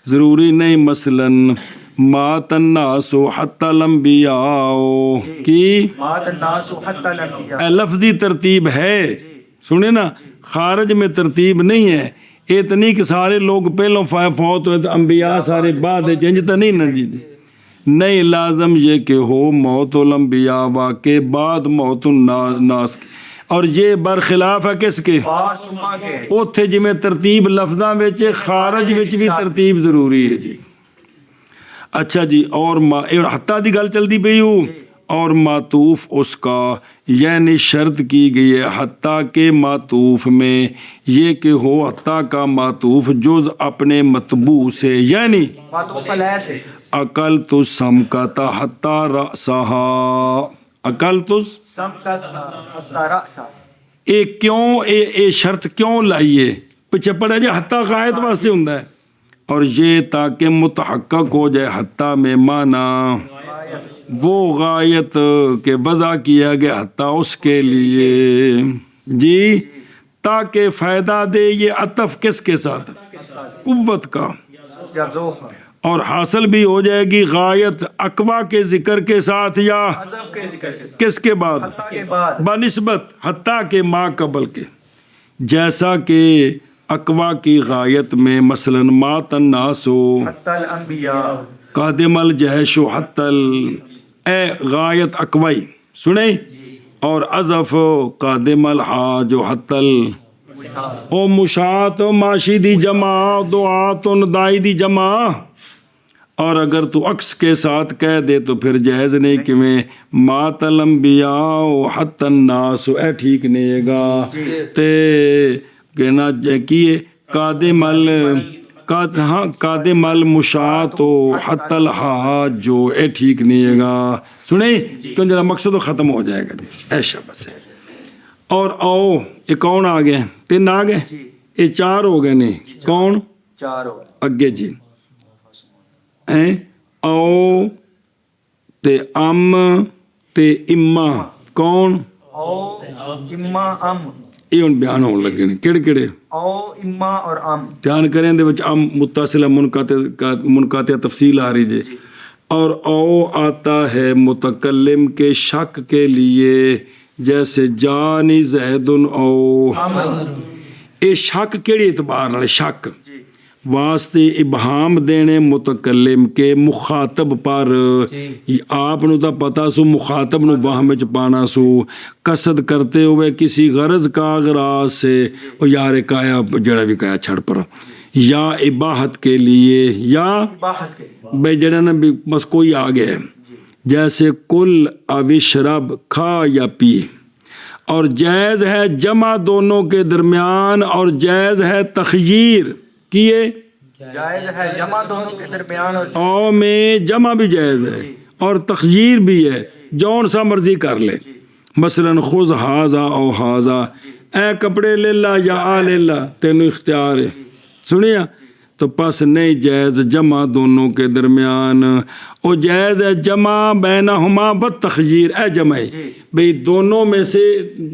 ضروری نہیں مثلاً مات الناس حتی الانبیاء کی مات الناس حتی الانبیاء لفظی ترتیب ہے سنے نا خارج میں ترتیب نہیں ہے اتنی کہ سارے لوگ پہلوں فوت ہوئے تو انبیاء سارے بعد جنجتا نہیں نا جی نہیں لازم یہ کہ ہو موت الانبیاء واقع بعد موت الناس اور یہ برخلاف ہے کس کے اوتھے جی میں ترتیب لفظاں وچ خارج وچ بھی ترتیب ضروری ہے جی اچھا جی اور حتیٰ دی گل چلتی پئی ہوں اور معطوف اس کا یعنی شرط کی گئی ہے حتیٰ کے معطوف میں یہ کہ ہو حتیٰ کا معطوف جز اپنے مطبوع سے یعنی معطوف علیہ سے عقل تو سمکتا حتیٰ رأسہا عقل تو حتیٰ رأسہا اے کیوں اے شرط کیوں لائیے پیچھے پڑھا جائے حتیٰ غایت واسطے ہوں ہے اور یہ تاکہ متحقق ہو جائے حتیٰ میں معنی وہ غایت کے وضع کیا گیا حتیٰ اس کے لیے جی تاکہ فائدہ دے یہ عطف کس کے ساتھ قوت کا اور حاصل بھی ہو جائے گی غایت اقوا کے ذکر کے ساتھ یا کس کے بعد بنسبت حتیٰ کے ما قبل کے جیسا کہ اقوا کی غایت میں مثلا مات الناس قادم الجہش حتل اے غایت اقوائی سنیں اور اضف قادم الحاج حتل او مشاط ماشی دی جمع دعات دائی دی جمع اور اگر تو عکس کے ساتھ کہہ دے تو پھر جائز نہیں کہ میں مات الانبیاء حتی الناس اے ٹھیک نہیں گا تے کہنا کیے قادم المشاط حتی الحاج جو اے ٹھیک نہیں گا سنیں کیوں جرا مقصد تو ختم ہو جائے گا جی ایشا بس ہے اور آؤ یہ کون آ گئے 3 آ گئے یہ 4 ہو گئے نہیں کون 4 اگے جی او تے ام تے اما کون او اما ام یہ ہوں بیان ہون لگے نے کیڑے کیڑے او اما اور ام دھیان کریں دے وچ ام متصلہ منقاطع تفصیل آ رہی جے اور او آتا ہے متکلم کے شک کے لیے جیسے جانی زید او اے شک کیڑی اعتبار والے شک واسطے ابہام دینے متکلم کے مخاطب پر آپ نو تا پتا سو مخاطب نو وہم وچ پانا سو قصد کرتے ہوئے کسی غرض کا اغراض سے او یار کایا جڑا بھی کایا چھڑ پر یا اباحت کے لیے یا باحت کے لیے بھائی جڑا نا بھی بس کوئی آ گیا ہے جیسے کل اوشرب کھا یا پی اور جائز ہے جمع دونوں کے درمیان اور جائز ہے تخییر کیے جائز ہے جمع دونوں کے درمیان اور او میں جمع بھی جائز ہے اور تخییر بھی ہے جون سا مرضی کر لے مثلا خذ ہاذا او ہاذا اے کپڑے لے لا یا آ لے لا تینوں اختیار ہے سنیا تو پس نہیں جائز جمع دونوں کے درمیان او جائز ہے جمع بینہما بالتخییر اے جمع ہے بھئی دونوں میں سے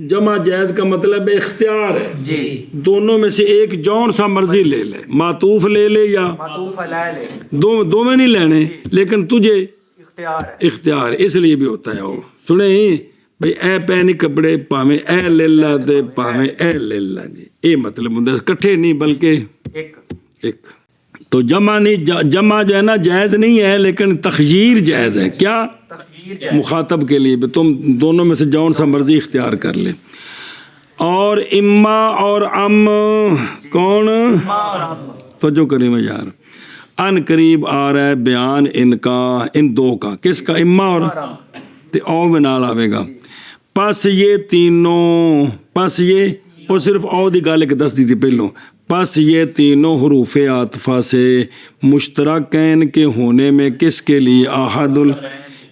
جمع جائز کا مطلب اختیار ہے دونوں میں سے ایک جون سا مرضی لے لے معطوف لے لے یا معطوف علیہ لے دو میں نہیں لینے لیکن تجھے اختیار ہے اختیار اس لیے بھی ہوتا ہے وہ سنیں بھئی اے پہنی کپڑے پاویں اے لے لا دے پاویں اے لے لا جی اے مطلب ہوں کٹھے نہیں بلکہ ایک تو جمع نہیں جمع جو ہے نا جائز نہیں ہے لیکن تخییر جائز ہے کیا مخاطب کے لیے تم دونوں میں سے جون سا مرضی اختیار کر لے اور اما اور ام کون تو جو کریم یار ان قریب آ رہا ہے بیان ان کا ان دو کا کس کا اما اور تے او میں نال آوے گا پس یہ تینوں پس یہ اور صرف او دی گل ایک دس دی تھی پہلوں پس یہ تینوں حروف عاطفہ سے مشترکین کے ہونے میں کس کے لیے احد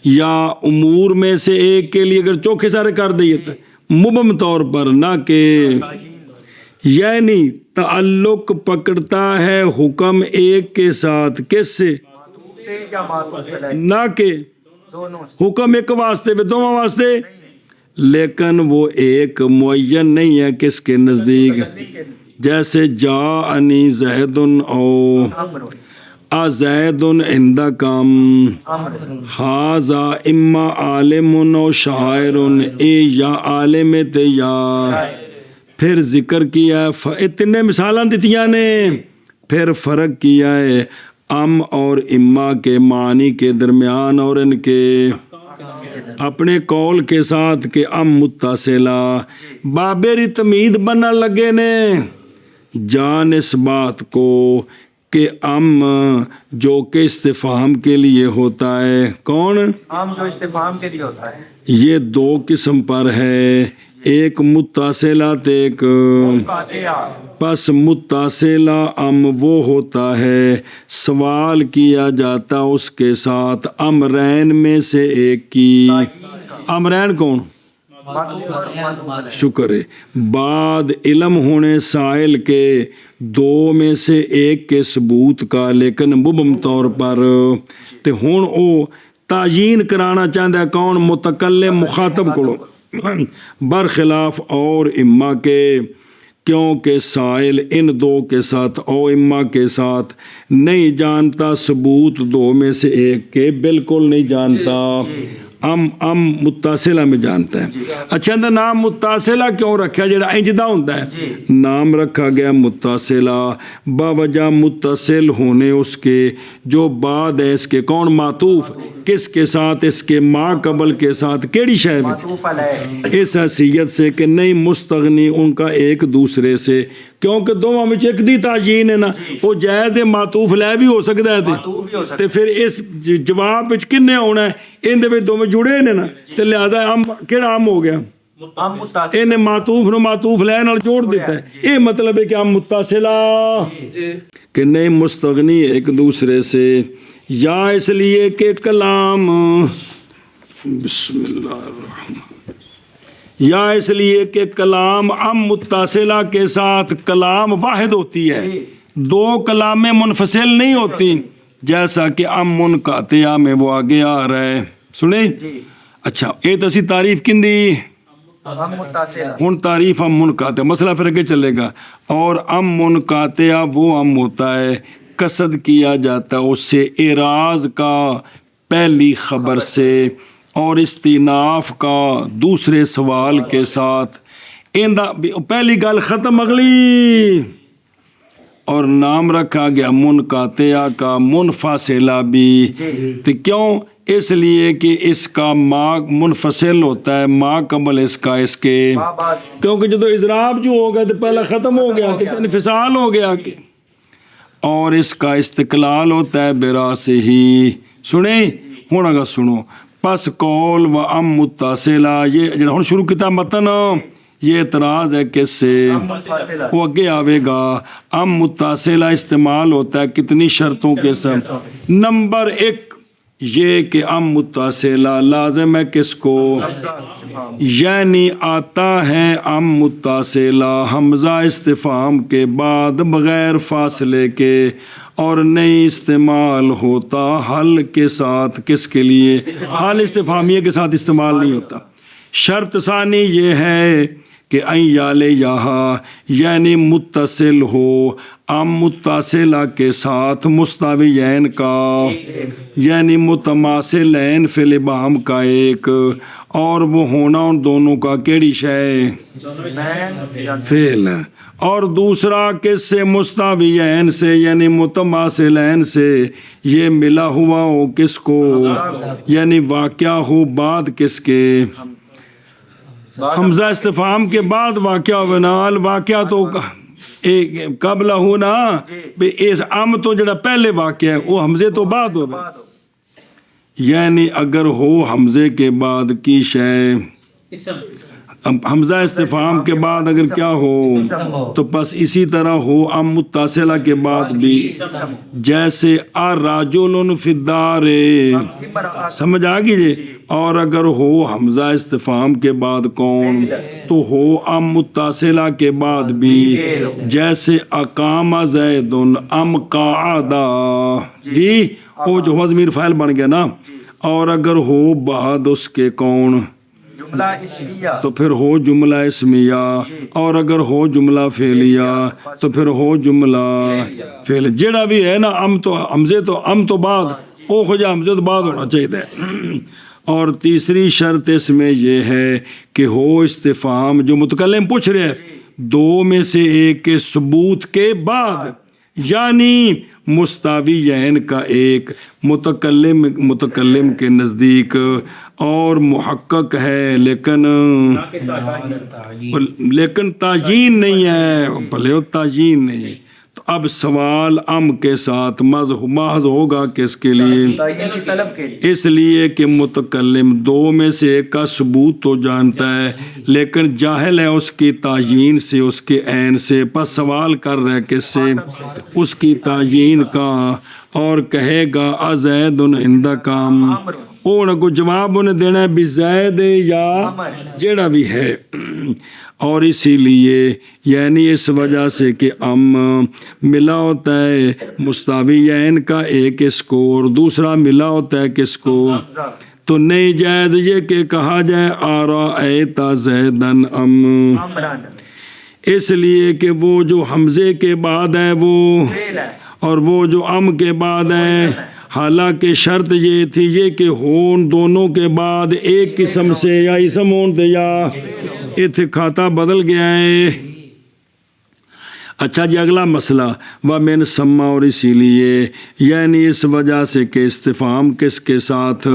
یا امور میں سے ایک کے لیے اگر چوکھے سارے کر دئیے تو مبہم طور پر نہ کہ یعنی تعلق پکڑتا ہے حکم ایک کے ساتھ کس سے یا معطوف علیہ نہ کہ دونوں سے حکم ایک واسطے بھی دونوں واسطے لیکن وہ ایک معین نہیں ہے کس کے نزدیک جیسے جاءنی زید او زید عندکم ھذا اما عالم و شاعر اے یا عالم تے یا پھر ذکر کیا ہے اتنے مثالاں دتیاں نے پھر فرق کیا ہے ام اور اما کے معنی کے درمیان اور ان کے اپنے قول کے ساتھ کہ ام متصلہ بابری تمید بننا لگے نے جان اس بات کو کہ ام جو کہ استفہام کے لیے ہوتا ہے کون عام جو استفہام کے لیے ہوتا ہے یہ دو قسم پر ہے ایک متصلہ ایک قاطعہ پس متصلہ ام وہ ہوتا ہے سوال کیا جاتا اس کے ساتھ امرین میں سے ایک کی امرین کون معطوف اور معطوف شکر ہے بعد علم ہونے سائل کے دو میں سے ایک کے ثبوت کا لیکن مبہم طور پر تے ہون او تعیین کرانا چاہتا ہے کون متکلم مخاطب کو برخلاف اور اما کے کیونکہ سائل ان دو کے ساتھ او اما کے ساتھ نہیں جانتا ثبوت دو میں سے ایک کے بالکل نہیں جانتا ام متصلہ میں جانتا ہے اچھا اندر نام متصلہ کیوں رکھا جڑا انجدہ ہوتا ہے نام رکھا گیا متصلہ باوجہ متصل ہونے اس کے جو بعد ہے اس کے کون معطوف کس کے ساتھ اس کے ما قبل کے ساتھ کیڑی شے میں معطوف علیہ اس حیثیت سے کہ نہیں مستغنی ان کا ایک دوسرے سے کیونکہ دونوں میں ایک دی تعین ہے نا وہ جائز معطوف لے بھی ہو سکتا ہے معطوف بھی ہو سکتا تے پھر اس جواب وچ کنے ہونا ہے ان دے وچ دونوں جڑے نے نا تے لہذا ہم کیڑا ہم ہو گیا عام متصل انہیں معطوف نو معطوف لے نال جوڑ دیتا ہے یہ مطلب ہے کہ ہم متصلہ کہ نہیں مستغنی ایک دوسرے سے یا اس لیے کہ کلام بسم اللہ الرحمن یا اس لیے کہ کلام ام متصلہ کے ساتھ کلام واحد ہوتی ہے دو کلام منفصل نہیں ہوتی جیسا کہ ام منقطعہ میں وہ آگے آ رہا ہے سنیں اچھا یہ تو اسی تعریف کن دی عام متصل ہن تعریف ام منقطع مسئلہ پھر کے چلے گا اور ام منقطع وہ ام ہوتا ہے قصد کیا جاتا ہے اس سے اعراض کا پہلی خبر سے اور استیناف کا دوسرے سوال کے ساتھ پہلی گل ختم اگلی اور نام رکھا گیا منقطع کا منفصلہ بھی. تو کیوں؟ اس لیے کہ اس کا ما منفصل ہوتا ہے ما قبل اس کا اس کے، کیونکہ جب اضراب جو ہو گیا تو پہلا ختم ہو گیا کہ انفصال ہو گیا کہ، اور اس کا استقلال ہوتا ہے برا سے ہی. سنیں ہوں اگر سنو، پس قول و ام متصلہ، یہ جڑا ہن شروع کیتا متن، یہ اعتراض ہے کس سے؟ وہ اگے آوے گا. ام متصلہ استعمال ہوتا ہے کتنی شرطوں کے ساتھ؟ نمبر 1 یہ کہ ام متصلہ لازم ہے کس کو؟ یعنی آتا ہے ام متصلہ حمزہ استفہام کے بعد بغیر فاصلے کے، اور نہیں استعمال ہوتا حل کے ساتھ. کس کے لیے؟ حل استفہامیہ کے ساتھ استعمال نہیں ہوتا. شرط ثانی یہ ہے کہ این یال یہاں، یعنی متصل ہو ام متصلہ کے ساتھ مستویین کا، یعنی متماثلین فی الابہام کا ایک، اور وہ ہونا ان دونوں کا کیڑی شے؟ فعل. اور دوسرا کس سے؟ مستویین سے یعنی متماثلین سے. یہ ملا ہوا ہو کس کو؟ یعنی واقعہ ہو بعد کس کے؟ حمزہ استفہام کے بعد واقعہ ہو. نال واقعہ تو قبل ہو نا، اس ام تو جڑا پہلے واقعہ ہے وہ حمزے تو بعد ہو. یعنی اگر ہو حمزے کے بعد کی شے، حمزہ استفہام کے بعد اگر کیا ہو تو بس اسی طرح ہو ام متصلہ کے بعد بھی، جیسے الرجل فی الدار، سمجھ آ گئی جی. اور اگر ہو حمزہ استفہام کے بعد کون تو ہو ام متصلہ کے بعد بھی، جیسے اقام زید ام قعد، جی وہ جو ہو ضمیر فاعل بن گیا نا. اور اگر ہو بعد اس کے کون تو پھر ہو جملہ اسمیہ، اور اگر ہو جملہ فعلیہ تو پھر ہو جملہ فعل. جڑا بھی ہے نا ام تو حمزے تو ام تو بعد او خجا حمزے تو بعد ہونا چاہیے. اور تیسری شرط اس میں یہ ہے کہ ہو استفہام جو متکلم پوچھ رہے ہیں دو میں سے ایک کے ثبوت کے بعد، یعنی مستویین کا ایک متکلم کے نزدیک اور محقق ہے لیکن تعیین نہیں ہے، بھلے تعیین نہیں. تو اب سوال ام کے ساتھ محض ہوگا کس کے لیے؟ اس لیے کہ متکلم دو میں سے ایک کا ثبوت تو جانتا ہے لیکن جاہل ہے اس کی تعیین سے، اس کے عین سے. پس سوال کر رہے کس سے؟ اس کی تعیین کا. اور کہے گا ازید عندک ام، اور کو جواب انہیں دینا ہے بزید یا جیڑا بھی ہے. اور اسی لیے یعنی اس وجہ سے کہ ام ملا ہوتا ہے مستویین کا ایک اس کو، اور دوسرا ملا ہوتا ہے کس کو، تو نہیں جائز یہ کہ کہا جائے آرأیت زیدن ام، اس لیے کہ وہ جو حمزے کے بعد ہے وہ، اور وہ جو ام کے بعد ہے، حالانکہ شرط یہ تھی یہ کہ ہون دونوں کے بعد ایک قسم سے یا اسم ہون تھے، یا اتنے کھاتا بدل گیا ہے. اچھا جی اگلا مسئلہ وَمِن ثم، اور اسی لیے یعنی اس وجہ سے کہ استفہام کس کے ساتھ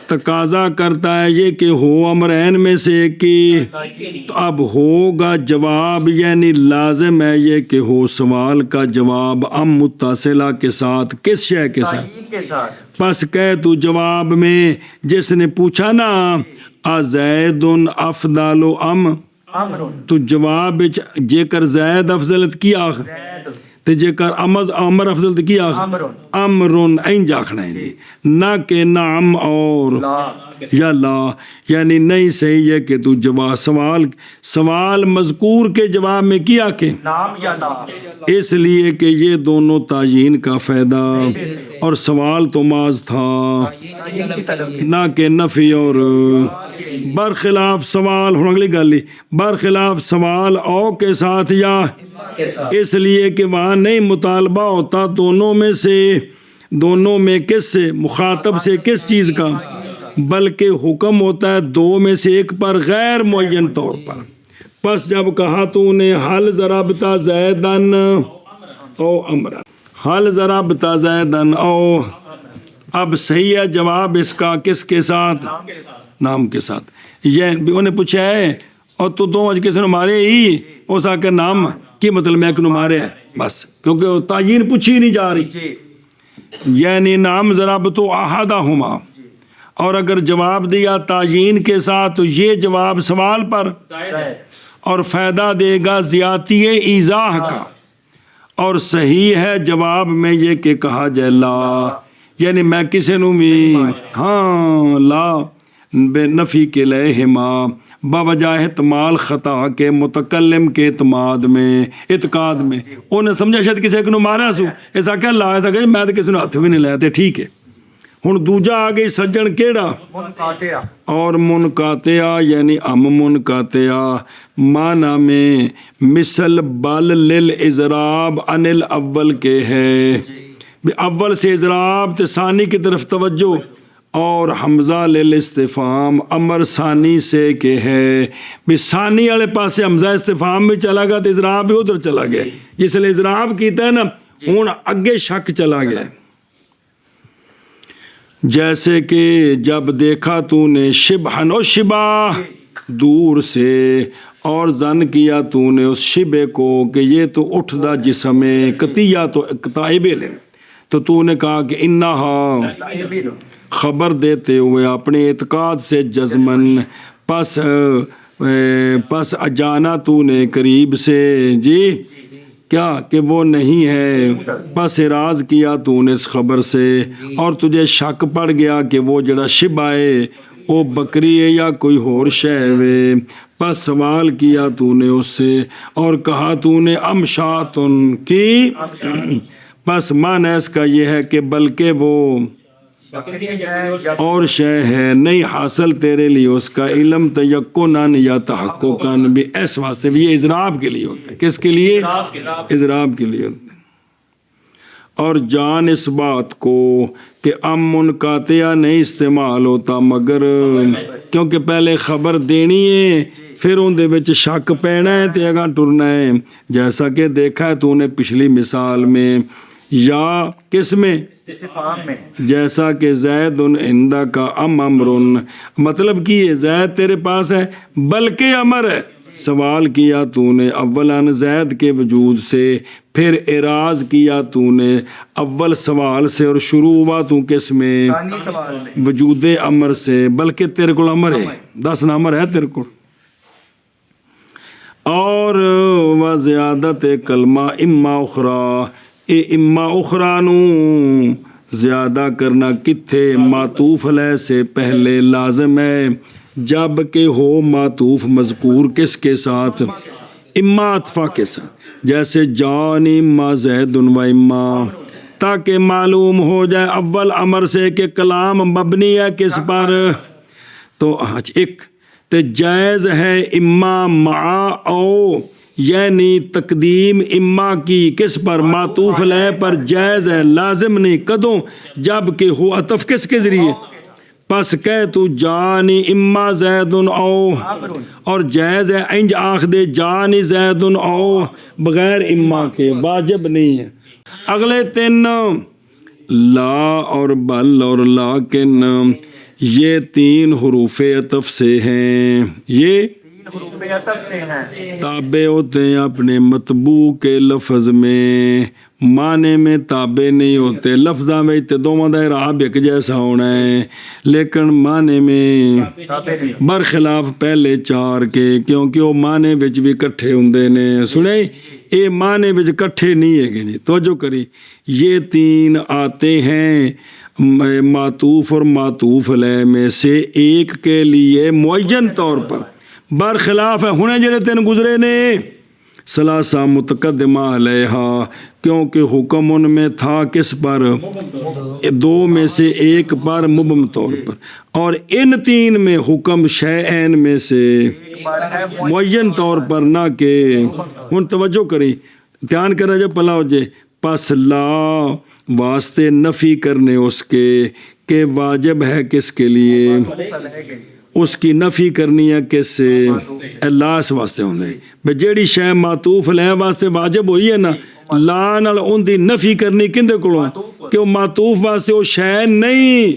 تقاضا کرتا ہے یہ کہ ہو امرین میں سے ایک کی. تو اب ہوگا جواب، یعنی لازم ہے یہ کہ ہو سوال کا جواب ام متصلہ کے ساتھ کس شے کے ساتھ. پس کہہ تو جواب میں جس نے پوچھا نا ازید افضل ام، تو جواب جے کر زید افضل کی آخ تے جے کر امر افضل کی آخ امرن این جاکھنا ہے، نہ کہ نعم اور یا لا. یعنی نہیں صحیح ہے کہ تو جواب سوال مذکور کے جواب میں کیا کہ نام یا لا، اس لیے کہ یہ دونوں تعیین کا فائدہ، اور سوال تو ماض تھا نہ کہ نفی. اور برخلاف سوال ہوں اگلی گل برخلاف سوال او کے ساتھ یا، اس لیے کہ وہاں نہیں مطالبہ ہوتا دونوں میں سے، دونوں میں کس سے؟ مخاطب سے کس چیز کا، بلکہ حکم ہوتا ہے دو میں سے ایک پر غیر معین طور پر. پس جب کہا تو نے حل ضربتا زیدن او امرا حل ضربت زیدن او. اب صحیح ہے جواب اس کا کس کے ساتھ؟ نام کے ساتھ. یہ بھی انہیں پوچھا ہے اور تو دو اج کسی نے مارے ہی اس آ کے نام کی مطلب میں کیوں مارے ہے بس کیونکہ تعین پوچھی نہیں جا رہی. یعنی نام ضربت احدہما اور اگر جواب دیا تعین کے ساتھ تو یہ جواب سوال پر اور فائدہ دے گا زیادتی ایضاح کا. اور صحیح ہے جواب میں یہ کہ کہا جائے لا یعنی میں کسی نو بھی ہاں لا بے نفی کے لہما باوجہ احتمال خطا کے متکلم کے اعتقاد میں انہیں سمجھا شاید کسی کو مارا سو ایسا کہ لا ایسا کہ میں تو کسی نے ہاتھ بھی نہیں لایا تے ٹھیک ہے. ہن دوجا آ گئی سجن کیڑا منقاطع اور منقاطع یعنی منقاطع معنی میں مثل بل للاضراب عن الاول کے ہے اول سے اضراب تے ثانی کی طرف توجہ اور حمزہ للاستفہام امر ثانی سے کہ ہے بھی ثانی والے پاسے حمزہ استفہام بھی چلا گیا تو اضراب بھی ادھر چلا گیا جس لیے اضراب کیتا ہے نا ہن اگے شک چلا گیا. جیسے کہ جب دیکھا تو نے شبہن و شبہ دور سے اور زن کیا تو نے اس شبہ کو کہ یہ تو اٹھدا جسم ہے قطیہ تو اقتائب لے تو نے کہا کہ انہا خبر دیتے ہوئے اپنے اعتقاد سے جزمن پس اجانا تو نے قریب سے جی کیا کہ وہ نہیں ہے پس اراض کیا تو نے اس خبر سے اور تجھے شک پڑ گیا کہ وہ جڑا شبہ ہے وہ بکری ہے یا کوئی اور شے ہے پس سوال کیا تو نے اس سے اور کہا تو نے امشاتن کی پس معنی اس کا یہ ہے کہ بلکہ وہ اور شے ہے نہیں حاصل تیرے لیے اس کا علم تیقناً یا تحققاً بھی اس واسطے بھی یہ اضراب کے لیے ہوتا ہے. کس کے لیے؟ اضراب کے لیے ہوتا ہے. اور جان اس بات کو کہ منقاطع نہیں استعمال ہوتا مگر کیونکہ پہلے خبر دینی ہے پھر ان دے وچ شک پینا ہے تے اگاں ٹرنا ہے جیسا کہ دیکھا ہے تو نے پچھلی مثال میں یا کس میں استفہام میں جیسا کہ زید عندہ کا امرن مطلب کہ یہ زید تیرے پاس ہے بلکہ امر ہے. سوال کیا تو نے اولاً زید کے وجود سے پھر اعراض کیا تو نے اول سوال سے اور شروع ہوا تو کس میں ثانی سوال میں وجود امر سے بلکہ تیرے کو امر ہے 10 امر ہے تیرے کو. اور و زیادت کلمہ اما اخرى اے اما اخرى نو زیادہ کرنا کتھے معطوف علیہ سے پہلے لازم ہے جب کہ ہو معطوف مذکور کس کے ساتھ اما عطفہ کے ساتھ جیسے جان اما زید و اما تاکہ معلوم ہو جائے اول امر سے کہ کلام مبنی ہے کس پر تو ایک تو جائز ہے اما مع او یعنی تقدیم اما کی کس پر معطوف علیہ پر جائز ہے لازم نہیں کدوں جب کہ ہو عطف کس کے ذریعے پس کہہ تو جانی اما زید او اور جائز ہے انج آنکھ دے جانی زید او بغیر اما کے واجب نہیں ہے. اگلے 3 لا اور بل اور لیکن یہ 3 حروف عطف سے ہیں یہ حروف عطف سے ہیں تابع ہوتے ہیں اپنے مطبوع کے لفظ میں معنی میں تابع نہیں ہوتے. لفظاں میں تے دوواں دا اعراب ایک جیسا ہونا ہے لیکن معنی میں برخلاف پہلے 4 کے کیونکہ وہ معنی وچ بھی کٹھے ہوندے نے سنے اے معنی وچ کٹھے نہیں ہے جی توجہ کری. یہ 3 آتے ہیں معطوف اور معطوف علیہ میں سے ایک کے لیے معین طور پر برخلاف ہے ہونے جڑے 3 گزرے نے ثلاثہ متقدمہ علیہا کیونکہ حکم ان میں تھا کس پر 2 میں سے ایک پر مبہم طور پر اور ان 3 میں حکم شیئین میں سے معین طور پر نہ کہ ہن توجہ کری دھیان کرنا جو پلا ہو جائے پس لا واسطے نفی کرنے اس کے کہ واجب ہے کس کے لیے اس کی نفی کرنی ہے کس سے اللہ اس واسطے ہوندے بے جیڑی شے معطوف علیہ واسطے واجب ہوئی ہے نا لا ਨਾਲ ਉਹਦੀ ਨਫੀ ਕਰਨੀ ਕਿਹਦੇ ਕੋਲੋਂ ਕਿ ਉਹ ਮਾਤੂਫ ਵਾਸਤੇ ਉਹ ਸ਼ੈ ਨਹੀਂ।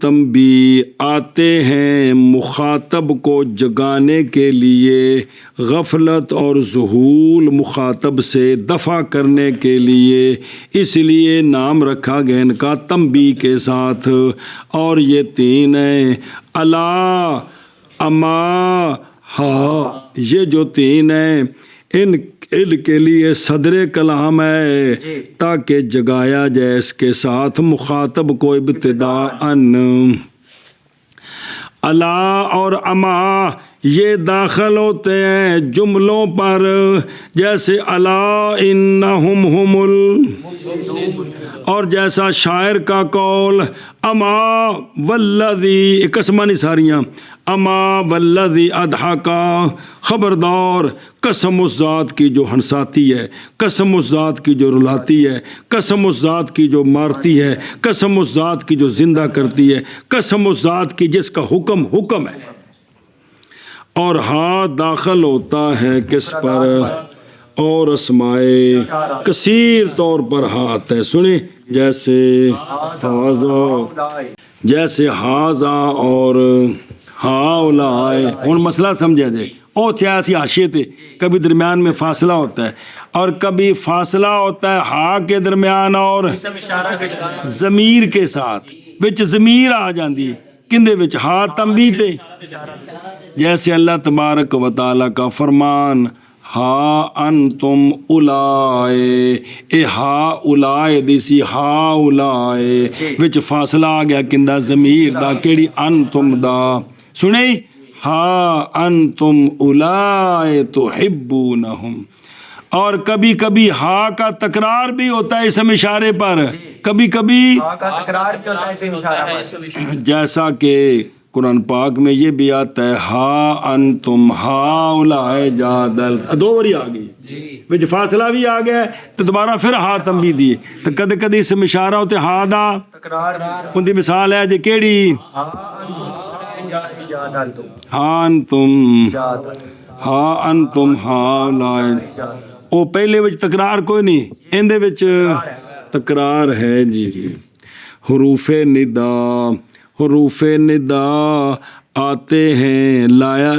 تنبیہ آتے ہیں مخاطب کو جگانے کے لیے، غفلت اور ذہول مخاطب سے دفع کرنے کے لیے، اس لیے نام رکھا گیا ان کا تنبیہ کے ساتھ۔ اور یہ تین ہیں، الا، اما، ہا، یہ جو تین ہیں ان کے لیے صدر کلام ہے تاکہ جگایا جائے اس کے ساتھ مخاطب کو ابتداءً۔ الا اور اما یہ داخل ہوتے ہیں جملوں پر، جیسے الا انہم ہم اور جیسا شاعر کا قول اما والذی، قسمانی ساریاں، اما والذی اضحکا، خبردار قسم اس ذات کی جو ہنساتی ہے، قسم اس ذات کی جو رلاتی ہے، قسم اس ذات کی جو مارتی ہے، قسم اس ذات کی جو زندہ کرتی ہے، قسم اس ذات کی جس کا حکم ہے۔ اور ہاں داخل ہوتا ہے کس پر؟ اور اسمائے کثیر طور پر ہاتھ ہے، سنیں، جیسے ہاذا اور ہاؤلائے۔ ہن مسئلہ سمجھا جائے، او تھے ایسی حاشیے تھے، کبھی درمیان میں فاصلہ ہوتا ہے اور کبھی فاصلہ ہوتا ہے ہا کے درمیان اور ضمیر کے ساتھ، وچ ضمیر آ جاندی ہے، کندے وچ؟ ہا تنبیہ تے، جیسے اللہ تبارک و تعالیٰ کا فرمان ہا انتم اولائے، اے ہا اولائے دیسی ہا اولائے وچ فاصلہ آ گیا کندہ ضمیر دا، کیڑی؟ انتم دا، سنیں، ہا انتم اولائے تحبونہم۔ اور کبھی کبھی ہا کا تکرار بھی ہوتا ہے اسم اشارے پر، کبھی کبھی ہا کا تکرار بھی ہوتا ہے اسم اشارہ پر، جیسا کہ قرآن پاک میں یہ بھی آتا ہے ہا انتم ہاؤلائے جادل، دو باری آ گئی، وچ فاصلہ بھی آ گیا تو دوبارہ پھر ہا تنبیہ دی، تو کدے کدے اسم اشارہ ہوتے ہا دا تکرار ان دی مثال ہے جی کیڑی؟ ہا انتم ہاؤلائے، او پہلے وچ تکرار کوئی نہیں، اندے وچ تکرار ہے جی۔ حروف ندا آتے ہیں، لایا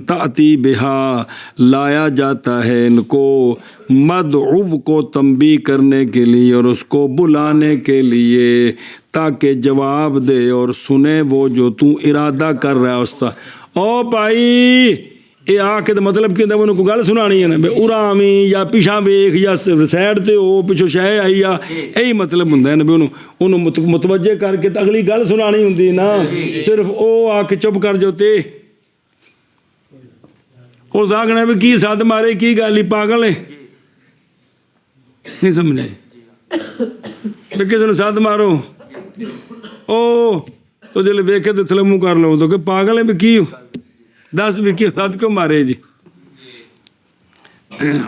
تأتی بہا، لایا جاتا ہے ان کو مدعو کو تنبیہ کرنے کے لیے اور اس کو بلانے کے لیے تاکہ جواب دے اور سنے وہ جو تو ارادہ کر رہا ہے استاد۔ او بھائی یہ آ کے مطلب کہ انہوں کو گل سنانی ہے نا، ارامی یا پیچھا ویخ یا سائڈ تے ہو پچھو شہ آئی، یا یہی مطلب ہوں نا بھی انہوں متوجہ کر کے اگلی گل سنانی ہوں نا، صرف او آ کے چپ کر جاتے، اس آخنا بھی کی سد مارے کی گل ہی پاگل ہے، نہیں سمجھے بھی کسی نے سد مارو او تو جلے ویکھے تو تھلے منہ کر لو تو کہ پاگل ہے بھی کی دس بھی کی ساتھ کیوں مارے جی۔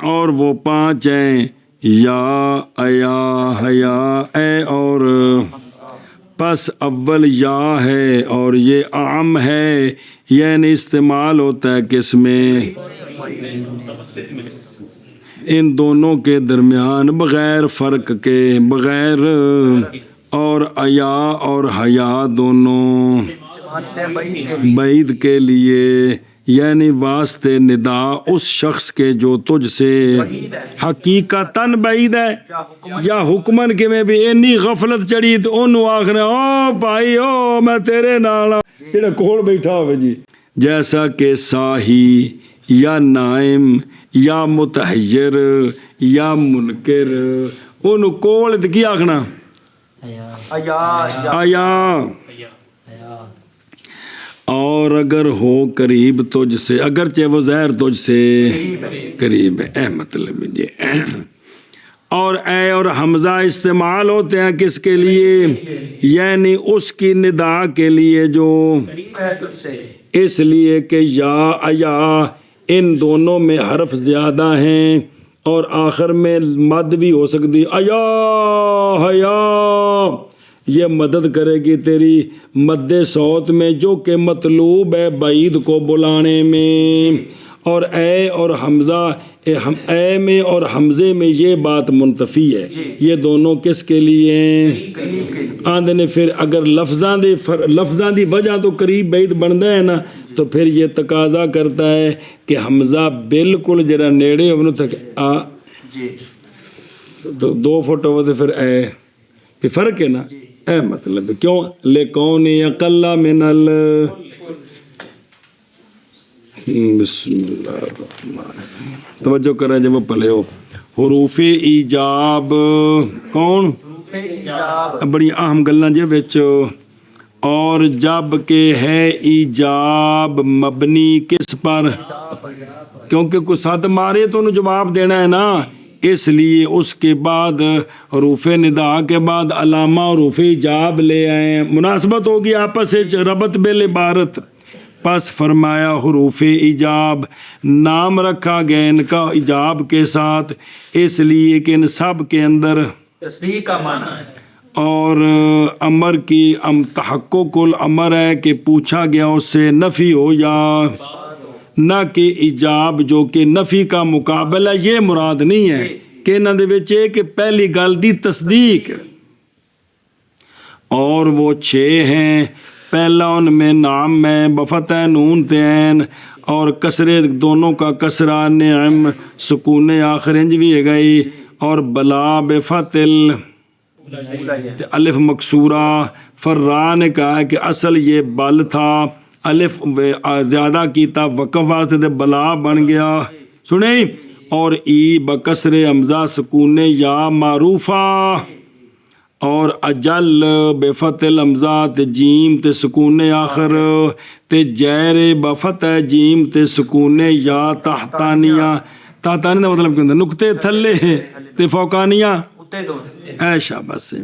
اور وہ پانچ ہیں یا ایا حیا اے، اور پس اول یا ہے اور یہ عام ہے، یعنی استعمال ہوتا ہے کس میں؟ ان دونوں کے درمیان بغیر فرق کے، بغیر، اور ایا اور حیا دونوں بعید کے لیے، یعنی واسطے ندا اس شخص کے جو تجھ سے حقیقتاً بعید ہے یا حکمن کے میں بھی انی غفلت چڑھی تو انہوں آخر او بھائی او میں تیرے نال جڑا کول بیٹھا ہوئے جی، جیسا کہ ساہی یا نائم یا متحیر یا منکر، انہوں کول کی آخنا آیا، اور اگر ہو قریب تجھ سے، اگرچہ وہ ظاہر تجھ سے قریب ہے، اے مطلب یہ۔ اور اے اور حمزہ استعمال ہوتے ہیں کس کے لیے؟ یعنی اس کی ندا کے لیے جو، اس لیے کہ یا ایا ان دونوں میں حرف زیادہ ہیں اور آخر میں مد بھی ہو سکتی، ایا حیا، یہ مدد کرے گی تیری مد صوت میں جو کہ مطلوب ہے بعید کو بلانے میں۔ اور اے اور حمزہ اے میں اور حمزے میں یہ بات منتفی ہے، یہ دونوں کس کے لیے ہیں؟ آندے نے پھر اگر لفظاں دی وجہ تو قریب بعید بنتا ہے نا، تو پھر یہ تقاضا کرتا ہے کہ حمزہ بالکل جڑا نیڑے ہونے تک تو 2 فٹ ہو تو پھر اے پھر فرق ہے نا، اے مطلب کیوں لے کون اقل من ال بسم اللہ الرحمن الرحیم، توجہ کریں جب پڑھے ہو حروف ایجاب کون بڑی اہم گلاں جے وچ، اور جب کہ ہے ایجاب مبنی کس پر، کیونکہ کوئی ساتھ مارے تو انہوں جواب دینا ہے نا، اس لیے اس کے بعد حروف ندا کے بعد علامہ حروف ایجاب لے آئے، مناسبت ہوگی آپس سے ربط بالعبارت، پس فرمایا حروف ایجاب نام رکھا گیا ان کا ایجاب کے ساتھ، اس لیے کہ ان سب کے اندر تصدیق کا معنی ہے، اور امر کی تحقق الامر ہے کہ پوچھا گیا اس سے نفی ہو یا نہ کہ ایجاب جو کہ نفی کا مقابلہ، یہ مراد نہیں ہے کہ انہاں دے وچ کہ پہلی گل دی تصدیق، اور وہ 6 ہیں، پہلا ان میں نام میں بفتح نون تین اور کسرے دونوں کا کسرہ، نعم سکون آخر انج بھی ہے گئی، اور بلا بفتل الف مکسورہ، فرا نے کہا ہے کہ اصل یہ بل تھا، الف زیادہ کیتا وقف واسطے تے بلا بن گیا، سنیں، اور ای بکسر حمزہ سکون یا معروفہ، اور اجل بفتح الحمزہ تے جیم تے سکون آخر، تے جیر بفتح جیم تے سکون یا تحتانیہ، تحتانی دا مطلب کیا ہوتا نقطے تھلے تے فوقانیہ اے شاباش سے،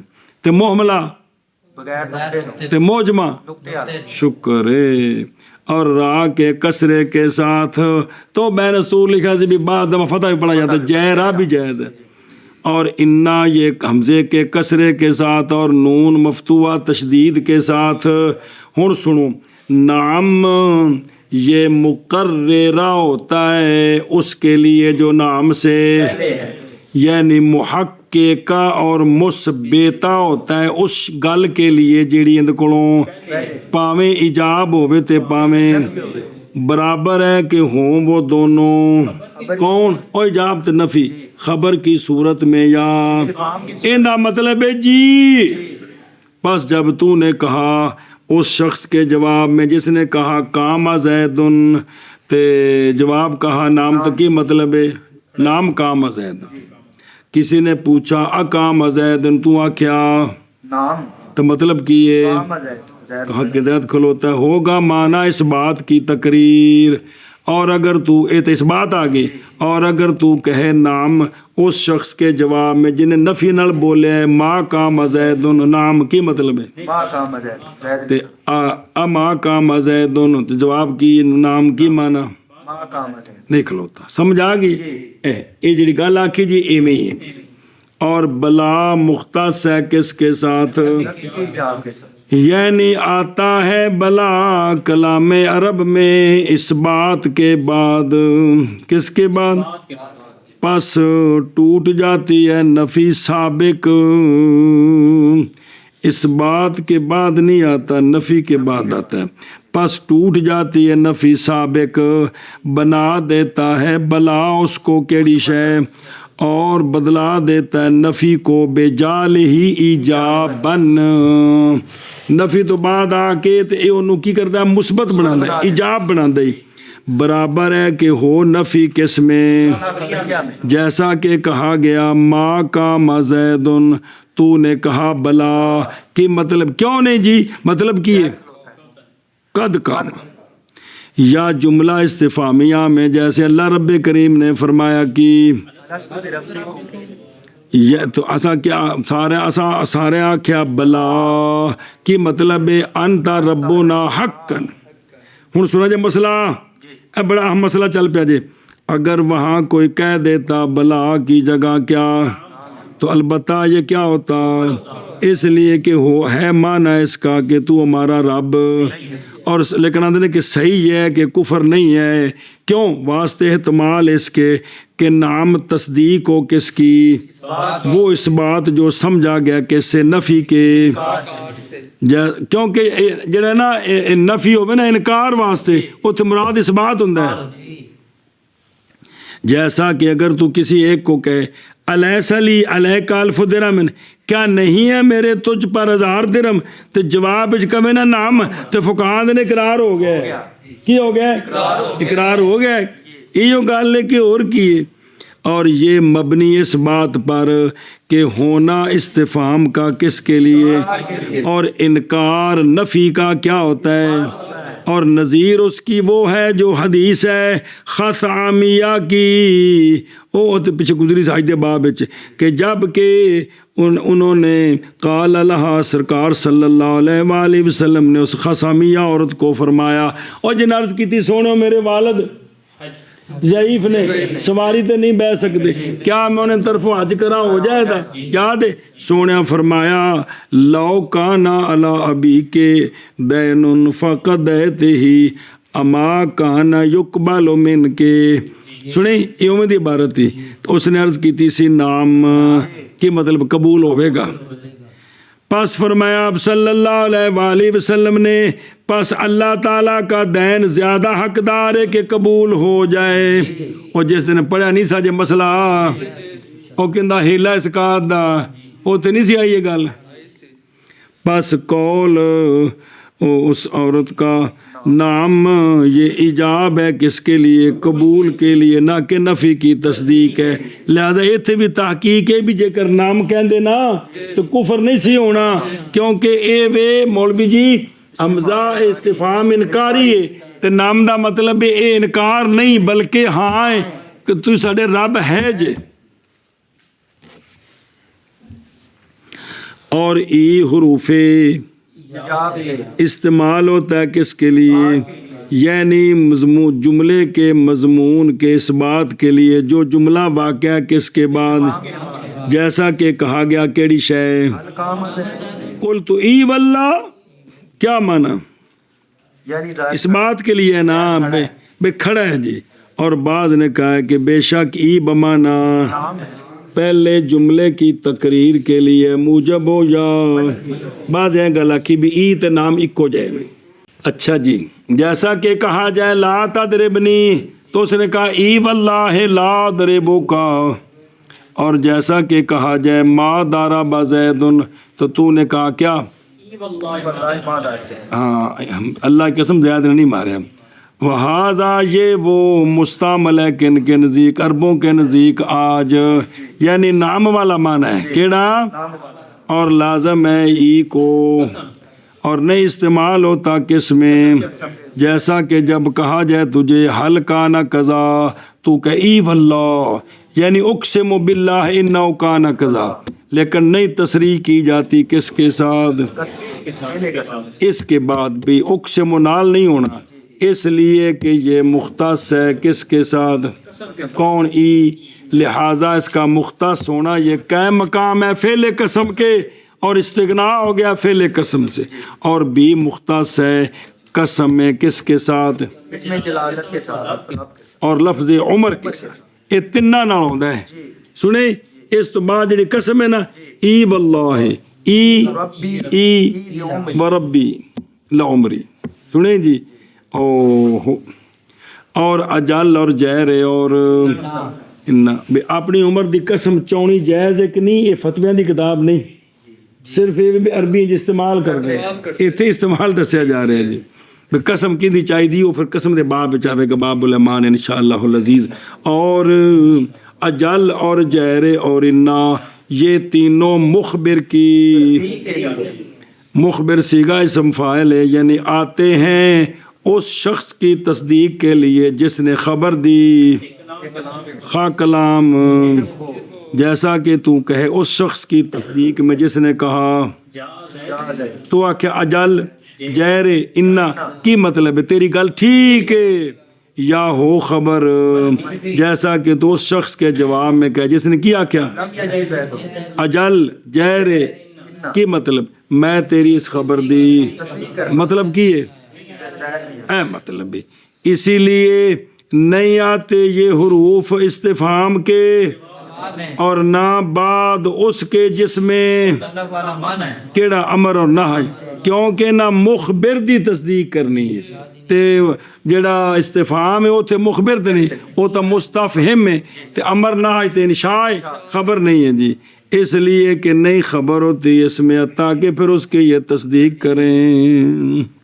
تے محملہ تے موجمہ شکر ہے، اور را کے کسرے کے ساتھ تو بین استور لکھا سے بھی بعد دفعہ فتح بھی پڑھا جاتا ہے، جیرہ بھی جائز ہے، اور انا یہ حمزے کے کسرے کے ساتھ اور نون مفتوحہ تشدید کے ساتھ۔ ہن سنو، نعم یہ مقررہ ہوتا ہے اس کے لیے جو نام سے یعنی محققہ اور مثبتہ ہوتا ہے اس گل کے لیے جیڑی اند کولوں پاویں ایجاب ہوے تے پاویں برابر ہے کہ ہوں وہ دونوں کون، او ایجاب تے نفی خبر کی صورت میں، یا ایندا مطلب ہے جی، بس جب تو نے کہا اس شخص کے جواب میں جس نے کہا کام زیدن، تے جواب کہا نام تو کی مطلب ہے نام کام زید، کسی نے پوچھا اقام زیدن، تو آکھیا نام تو مطلب کی ہے حقیقت کھلوتا ہے، ہوگا معنی اس بات کی تقریر، اور اگر تو اس بات آگے، اور اگر تو کہے نام اس شخص کے جواب میں جنہیں نفی نال بولے ہے ما کام زیدن، نام کی مطلب ہے ما کام زید، تے اما کام زیدن، تو جواب کی نام کی معنی ما کام زید نہیں کھلوتا، سمجھ آ گئی؟ یہ جڑی گل آکھی جی ایویں ہی ہے۔ اور بلا مختص ہے کس کے ساتھ، یعنی آتا ہے بلا کلام عرب میں اس بات کے بعد، کس کے بعد، پس ٹوٹ جاتی ہے نفی سابق، اس بات کے بعد نہیں آتا، نفی کے بعد آتا ہے، پس ٹوٹ جاتی ہے نفی سابق، بنا دیتا ہے بلا اس کو کیڑی شے، اور بدلا دیتا ہے نفی کو بے جال ہی ایجابن، نفی تو بعد آ کے تے انہوں کی کرتا ہے مثبت بنا دے، ایجاب بنا دے، برابر ہے کہ ہو نفی کس میں، جیسا کہ کہا گیا ما کام زیدن، تو نے کہا بلا، کی مطلب کیوں نہیں جی، مطلب کی ہے قد کام، یا جملہ استفہامیہ میں جیسے اللہ رب کریم نے فرمایا کہ یہ تو اسا کیا سارے آکھیا بلا کی مطلب ہے انتا ربنا حقا۔ ہن سنا جے مسئلہ اے بڑا اہم مسئلہ چل پیا جے، اگر وہاں کوئی کہہ دیتا بلا کی جگہ کیا، تو البتہ یہ کیا ہوتا، اس لیے کہ ہو ہے معنی اس کا کہ تو ہمارا رب، اور لیکن آدھے کہ صحیح ہے کہ کفر نہیں ہے. کیوں؟ واسطے احتمال اس کے کہ نام تصدیق ہو کس کی؟ وہ اس بات جو سمجھا گیا کہ سے نفی کے. کیونکہ جڑا نا نفی ہوئے نا انکار واسطے اتنے مراد اس بات ہوں ہے. جیسا کہ اگر تو کسی ایک کو کہے الیس لی علیک الف درہم، کیا نہیں ہے میرے تجھ پر 1000 درہم، تو جواب کہے نا نام، تو فقہاء نے اقرار ہو گیا. کی ہو گیا؟ اقرار ہو گیا. یہ گل ہے کہ اور کی ہے. اور یہ مبنی اس بات پر کہ ہونا استفہام کا کس کے لیے اور انکار نفی کا کیا ہوتا ہے. اور نظیر اس کی وہ ہے جو حدیث ہے خثعمیہ کی، وہ پیچھے گزری ساجدے باب کہ جب کہ انہوں نے قال لہا سرکار صلی اللہ علیہ وآلہ وسلم نے اس خثعمیہ عورت کو فرمایا، اور جن عرض کی تھی سونے میرے والد ضعیف نے سواری تے نہیں بہ سکتے، کیا میں انہیں طرف حج کرا ہو جائے تھا؟ یاد ہے سونے فرمایا لو کانا علی ابی کے دین فقد ہی اما کانا یقبل من کے. سنیں یہ امید عبارت تھی. تو اس نے عرض کی تھی سی نام کی مطلب قبول ہوئے گا. پس فرمایا آپ صلی اللہ علیہ وآلہ وسلم نے پس اللہ تعالیٰ کا دین زیادہ حقدار ہے کہ قبول ہو جائے. اور جس نے پڑھا نہیں سا جے مسئلہ وہ کہندا ہیلا اسکات دا وہ تو نہیں سی آئی یہ گل. پس قول اس عورت کا نام یہ ایجاب ہے کس کے لیے؟ قبول کے لیے، نہ کہ نفی کی تصدیق ہے. لہذا اتنے بھی تحقیق ہے بھی جے کر نام کہندے نا تو کفر نہیں سی ہونا، کیونکہ اے وے مولوی جی حمزہ استفہام انکاری ہے تو نام دا مطلب اے انکار نہیں بلکہ ہاں ہے کہ تو ساڈے رب ہے جے. اور ای حروف استعمال ہوتا ہے کس کے لیے؟ یعنی مضمون جملے کے مضمون کے اس بات کے لیے جو جملہ واقع ہے کس کے بعد، جیسا کہ کہا گیا کیڑی شے قلت ای واللہ، کیا معنی اس بات کے لیے نا بے کھڑا ہے جی. اور بعض نے کہا ہے کہ بے شک ای بمانا پہلے جملے کی تقریر کے لیے موجب ہو یا بعض ہیں گلا کی بھی ای تے نام ایک ہو جائے. اچھا جی جیسا کہ کہا جائے لا تضربنی تو اس نے کہا ای واللہ لا ضربک، اور جیسا کہ کہا جائے ما ضرب زید تو نے کہا کیا؟ ہاں اللہ کی قسم زید نے نہیں مارے. وہذا یہ وہ مستعمل ہے کن کے نزدیک؟ عربوں کے نزدیک آج، یعنی نام والا معنی ہے کیڑا، اور لازم ہے ای کو، اور نہیں استعمال ہوتا کس میں؟ جیسا کہ جب کہا جائے تجھے حل کانا کذا تو کہ ای واللہ، یعنی اقسم باللہ انہ کانا کذا، لیکن نہیں تصریح کی جاتی کس کے ساتھ؟ اس کے بعد بھی اقسم نال نہیں ہونا، اس لیے کہ یہ مختص ہے کس کے ساتھ؟ کون؟ ای. لہٰذا اس کا مختص ہونا یہ قائم مقام ہے فعل قسم کے، اور استغناء ہو گیا فعل قسم سے. اور بھی مختص ہے قسم میں کس کے ساتھ؟ اسم جلالت کے ساتھ اور لفظ عمر کے ساتھ. یہ تینہ نہ ہوتا ہے. سنیں اس تو بعد جڑی قسم ہے نا ای واللہ ای ای وربی لعمری. سنیں جی اور اجل اور جہر اور اپنی عمر دی قسم چونی جائز ہے کہ نہیں؟ یہ فتویاں دی کتاب نہیں، صرف یہ بھی عربی استعمال کر رہے ہیں، اتنے استعمال دسیا جا رہا ہے جی. قسم کی دی چاہی دی وہ پھر قسم دے باب چاہے گا باب الایمان انشاءاللہ العزیز. اور اجل اور جہر اور انا یہ تینوں مخبر کی، مخبر صیغہ اسم فاعل ہے، یعنی آتے ہیں اس شخص کی تصدیق کے لیے جس نے خبر دی، خواہ کلام جیسا کہ تو کہے اس شخص کی تصدیق میں جس نے کہا. تو آکھے اجل جہر انا کی مطلب ہے تیری گل ٹھیک ہے یا ہو خبر، جیسا کہ تو اس شخص کے جواب میں کہے جس نے کیا کیا اجل جہر کی مطلب میں تیری اس خبر دی، مطلب کی ہے اے مطلب ہے، اسی لیے نہیں آتے یہ حروف استفہام کے اور نہ بعد اس کے جس میں کیڑا امر اور نہی، کیونکہ نہ مخبر دی تصدیق کرنی ہے تے جڑا استفہام ہے وہ تے مخبر تے نہیں، وہ تو مستفہم ہے، تے امر نہی تے انشاء خبر نہیں ہے جی، اس لیے کہ نہیں خبر ہوتی اس میں تاکہ پھر اس کے یہ تصدیق کریں۔